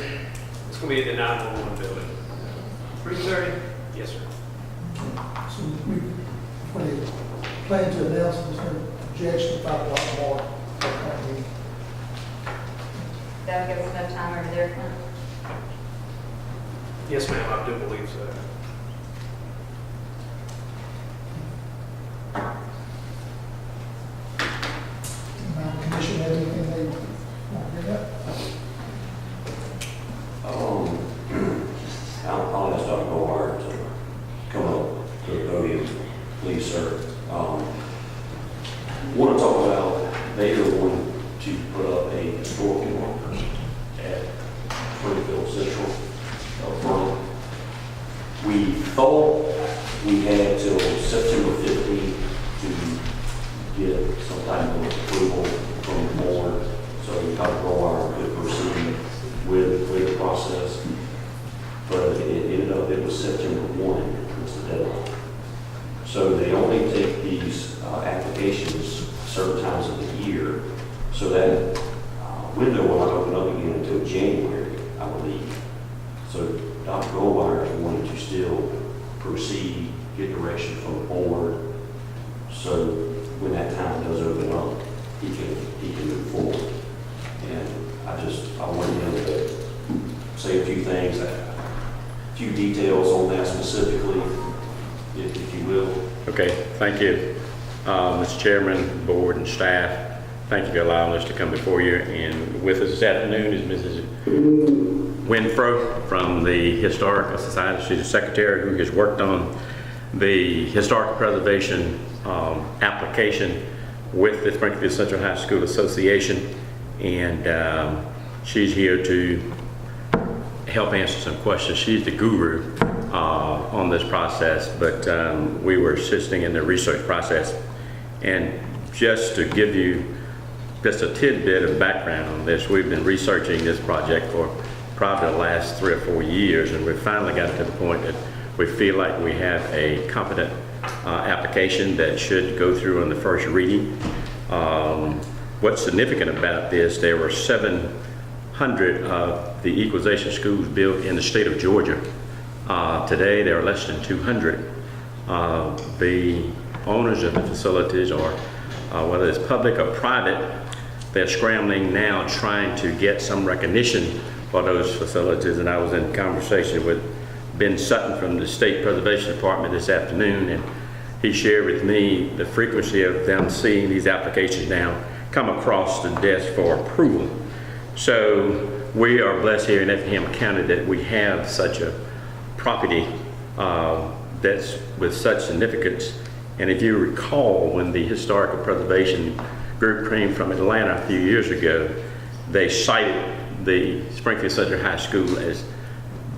It's gonna be in the 911 building. 3:30? Yes, sir. So we, when you plan to announce Mr. Objection, 5 o'clock tomorrow. That'll give us enough time over there, Clint. Yes, ma'am, I do believe so. Commission, have anything they want to bring up? I'll ask Dr. Gohart to come up to the podium, please, sir. Want to talk about, they are wanting to put up a historical marker at Springfield Central up front. We thought we had till September 15th to get some type of approval from the board, so Dr. Gohart could proceed with the process. But it ended up, it was September 1 was the deadline. So they only take these applications certain times of the year, so that window will not open up again until January, I believe. So Dr. Goldwire is wanting to still proceed, get direction from the board, so when that time does open up, he can move forward. And I want him to say a few things, a few details on that specifically, if you will. Okay, thank you. Mr. Chairman, board, and staff, thank you for allowing us to come before you. And with us this afternoon is Mrs. Winfro from the Historical Society. She's a secretary who has worked on the Historic Preservation application with the Springfield Central High School Association. And she's here to help answer some questions. She's the guru on this process, but we were assisting in the research process. And just to give you just a tidbit of background on this, we've been researching this project for probably the last 3 or 4 years, and we've finally got to the point that we feel like we have a competent application that should go through on the first reading. What's significant about this, there were 700 of the equalization schools built in the state of Georgia. Today, there are less than 200. The owners of the facilities, or whether it's public or private, they're scrambling now trying to get some recognition for those facilities. And I was in conversation with Ben Sutton from the State Preservation Department this afternoon, and he shared with me the frequency of them seeing these applications now come across the desk for approval. So we are blessed here in Effingham County that we have such a property that's with such significance. And if you recall, when the Historical Preservation group came from Atlanta a few years ago, they cited the Springfield Central High School as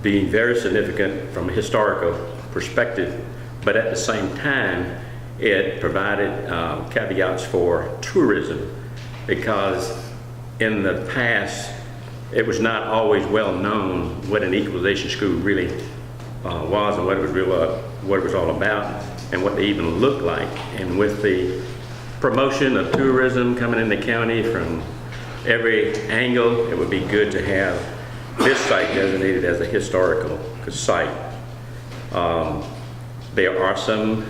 being very significant from a historical perspective, but at the same time, it provided caveats for tourism, because in the past, it was not always well known what an equalization school really was and what it was all about and what they even looked like. And with the promotion of tourism coming in the county from every angle, it would be good to have this site designated as a historical site. There are some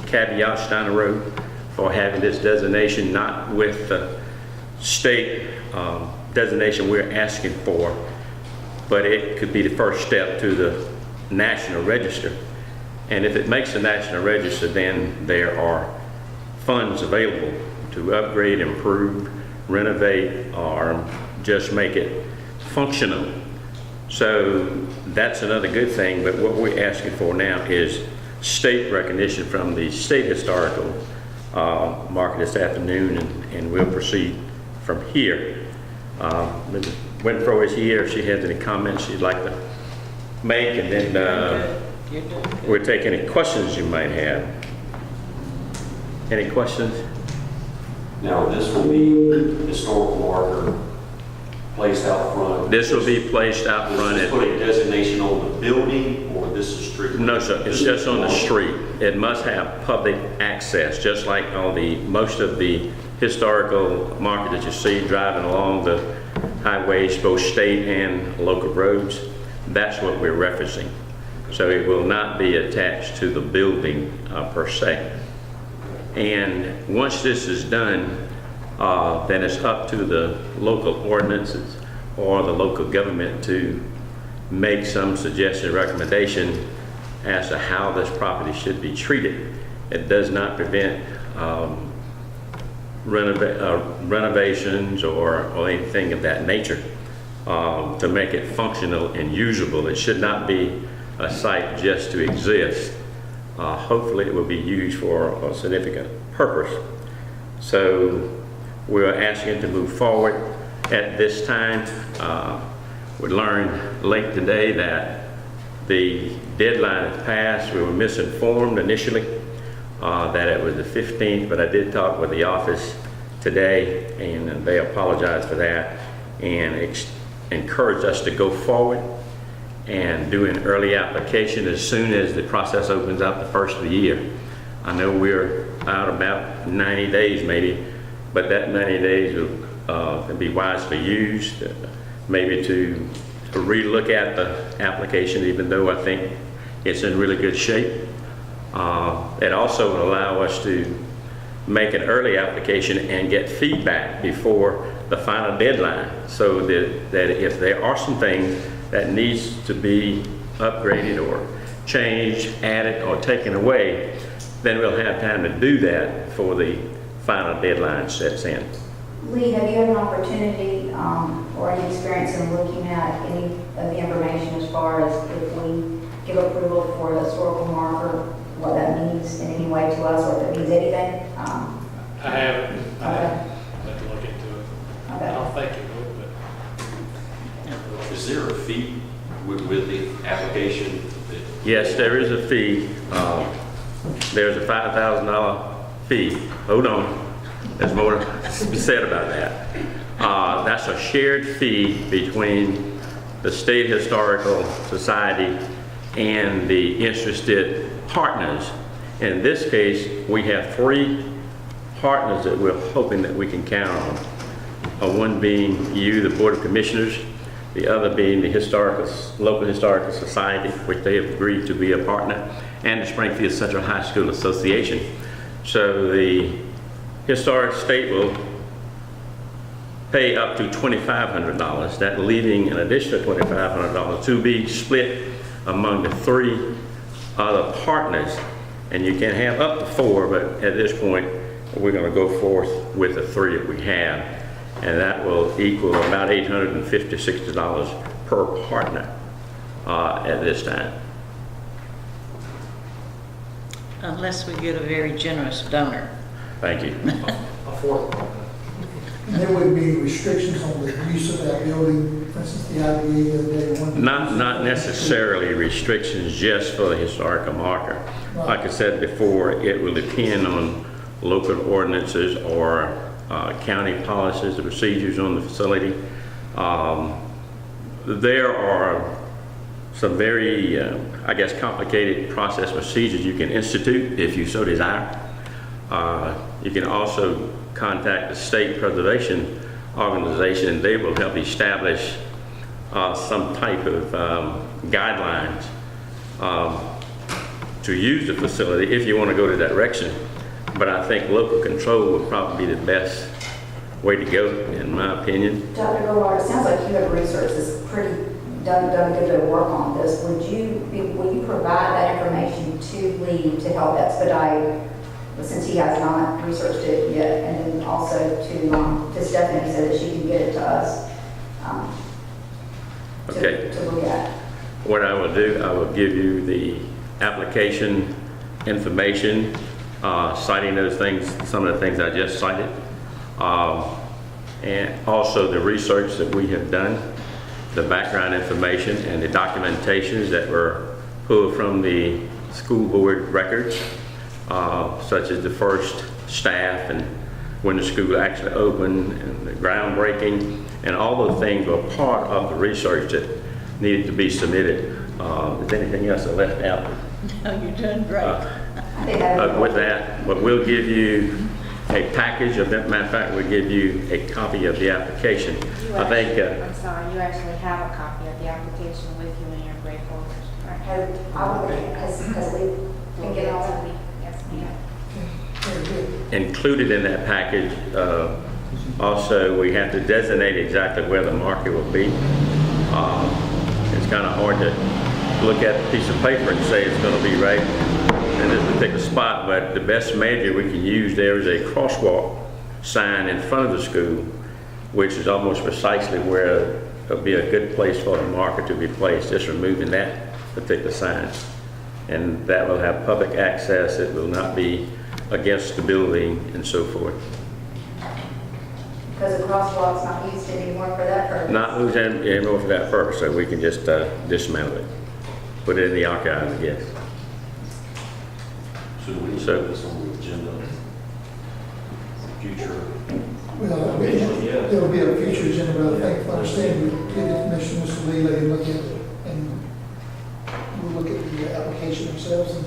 caveats down the road for having this designation, not with the state designation we're asking for, but it could be the first step to the National Register. And if it makes the National Register, then there are funds available to upgrade, improve, renovate, or just make it functional. So that's another good thing, but what we're asking for now is state recognition from the State Historical market this afternoon, and we'll proceed from here. Mrs. Winfro is here. If she has any comments she'd like to make, and then we'll take any questions you might have. Any questions? Now, this will be historical marker placed out front? This will be placed out front. Does this put a designation on the building, or this is strictly? No, sir, it's just on the street. It must have public access, just like most of the historical market that you see driving along the highways, both state and local roads. That's what we're referencing. So it will not be attached to the building per se. And once this is done, then it's up to the local ordinances or the local government to make some suggestion, recommendation as to how this property should be treated. It does not prevent renovations or anything of that nature to make it functional and usable. It should not be a site just to exist. Hopefully it will be used for a significant purpose. So we're asking to move forward at this time. We learned late today that the deadline has passed. We were misinformed initially that it was the 15th, but I did talk with the office today and they apologized for that and encouraged us to go forward and do an early application as soon as the process opens up the first of the year. I know we're out about 90 days maybe, but that 90 days will can be wisely used, maybe to relook at the application, even though I think it's in really good shape. It also will allow us to make an early application and get feedback before the final deadline, so that if there are some things that needs to be upgraded or changed, added, or taken away, then we'll have time to do that for the final deadline sets in. Lee, have you had an opportunity or any experience in looking at any of the information as far as if we give approval for the historical marker, what that means in any way to us, or if it means anything? I haven't. I Okay. have to look into it. Okay. I don't think it would, but. Is there a fee with the application? Yes, there is a fee. There's a $5,000 fee. Hold on, there's more to be said about that. That's a shared fee between the State Historical Society and the interested partners. In this case, we have 3 partners that we're hoping that we can count on. One being you, the Board of Commissioners, the other being the local historical society, which they have agreed to be a partner, and the Springfield Central High School Association. So the historic state will pay up to $2,500, that leaving an additional $2,500 to be split among the 3 other partners. And you can have up to 4, but at this point, we're going to go forth with the 3 that we have. And that will equal about $850–$60 per partner at this time. Unless we get a very generous donor. Thank you. And there wouldn't be restrictions on the use of that building, for instance, the IDA the other day wanted. Not necessarily restrictions just for the historical marker. Right. Like I said before, it will depend on local ordinances or county policies, the procedures on the facility. There are some very, I guess, complicated process procedures you can institute if you so desire. You can also contact the State Preservation Organization, and they will help establish some type of guidelines to use the facility if you want to go to that direction. But I think local control would probably be the best way to go, in my opinion. Dr. Gowar, it sounds like you have researched this done a good bit of work on this. Will you provide that information to Lee to help expedite, since he has not researched it yet, and then also to Stephanie so that she can get it to us Okay. to look at? What I will do, I will give you the application information, citing those things, some of the things I just cited, and also the research that we have done, the background information and the documentations that were pulled from the school board records, such as the first staff and when the school actually opened, and the groundbreaking, and all those things were part of the research that needed to be submitted. Is there anything else I left out? No, you're doing great. With that, but we'll give you a package of, matter of fact, we'll give you a copy of the application. I think, I'm sorry, you actually have a copy of the application with you in your grade folders. Because we can get all that. Yes, ma'am. Very good. included in that package, also, we have to designate exactly where the market will be. It's kind of hard to look at a piece of paper and say it's going to be right in this particular spot, but the best measure we can use there is a crosswalk sign in front of the school, which is almost precisely where it'll be a good place for the marker to be placed, just removing that particular sign. And that will have public access, it will not be against the building and so forth. Because the crosswalk's not used anymore for that purpose. Not used anymore for that purpose, so we can just dismantle it, put it in the archives, I guess. So we need to put this on the agenda, future. Well, Eventually, yeah. it'll be a future agenda, but I think, if I understand, we give the commission, Mr. Lee, let him look at it, and we'll look at the application themselves, and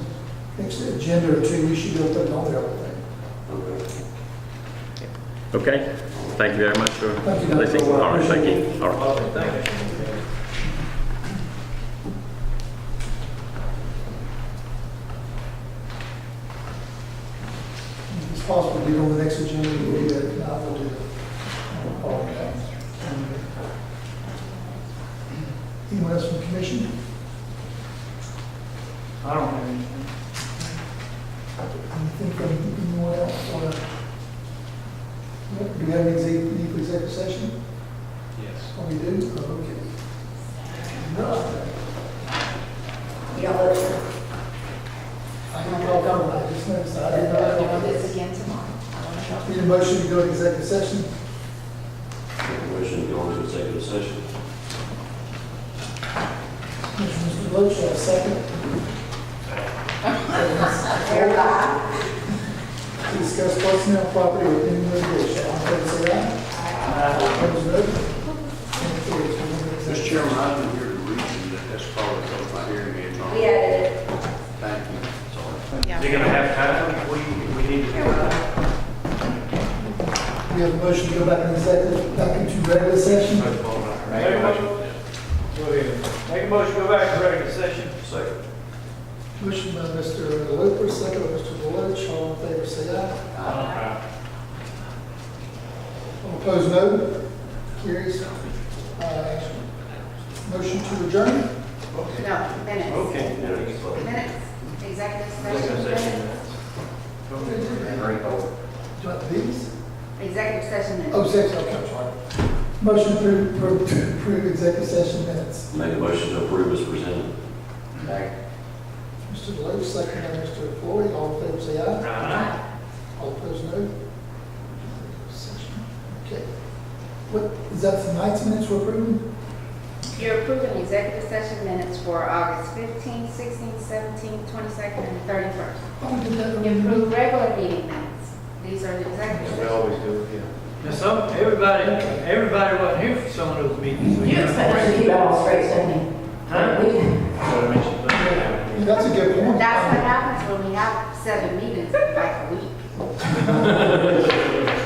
next agenda or two, we should be able to put it on there, I think. Okay, thank you very much for Thank you, Dr. listening. Ford. All right, thank you. All right. Thank you. If it's possible to get on the next agenda, we'll do that, if not, we'll do it. Anyone else from the commission? I don't have anything. Anything from anyone else? Or, do we have any need for executive session? Yes. Oh, we do? Oh, okay. No. You don't look sure. I didn't know that. I just noticed that. I didn't know We'll that. do this again tomorrow. I want to help. Need a motion to go to executive session? Motion to go into executive session. Mr. Loach, a second. To discuss personnel, property, or any litigation. All in favor, say aye. Opposed, no. Mr. Chairman, I didn't hear the reason that that's probably because my hearing aids on. We added it. Thank you. Sorry. Is he gonna have time? We need to. We have a motion to go back into regular session. Make a motion. Go ahead. Make a motion, go back to regular session. Second. Motion by Mr. Loper, second by Mr. Deloach. All in favor, say aye. Aye. All opposed, no. Carries. Motion to adjourn. No, minutes. Okay. Minutes, executive session minutes. Do you want these? Executive session minutes. Oh, section, okay, I'm sorry. Motion to approve executive session minutes. Make a motion to approve as presented. Mr. Deloach, second by Mr. Floyd. All in favor, say aye. Aye. All opposed, no. Okay. What, is that tonight's minutes we're approving? You're approving executive session minutes for August 15th, 16th, 17th, 22nd, and 31st. Oh, we did that. You approve regular meeting minutes. These are the executive. We always do, yeah. Now, everybody wasn't here for some of those meetings. You expect us to keep that all straight, don't you? Huh? That's a good point. That's what happens when we have 7 meetings in like a week.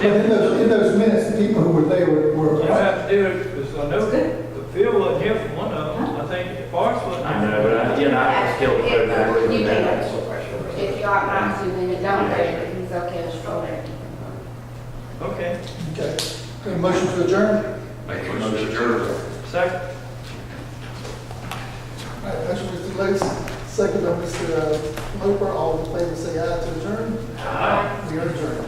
In those minutes, the people who were there were. You have to do it, because I know that Phil wasn't here for one of them. I think Forrest wasn't. I know, but I can still put it back. You can. If you ought not to, then you don't, but he's okay to stroll there. Okay. Okay. A motion to adjourn? Make a motion to adjourn. Second. All right, motion Mr. Deloach, second by Mr. Loper. All in favor, say aye to adjourn. Aye. We are adjourned.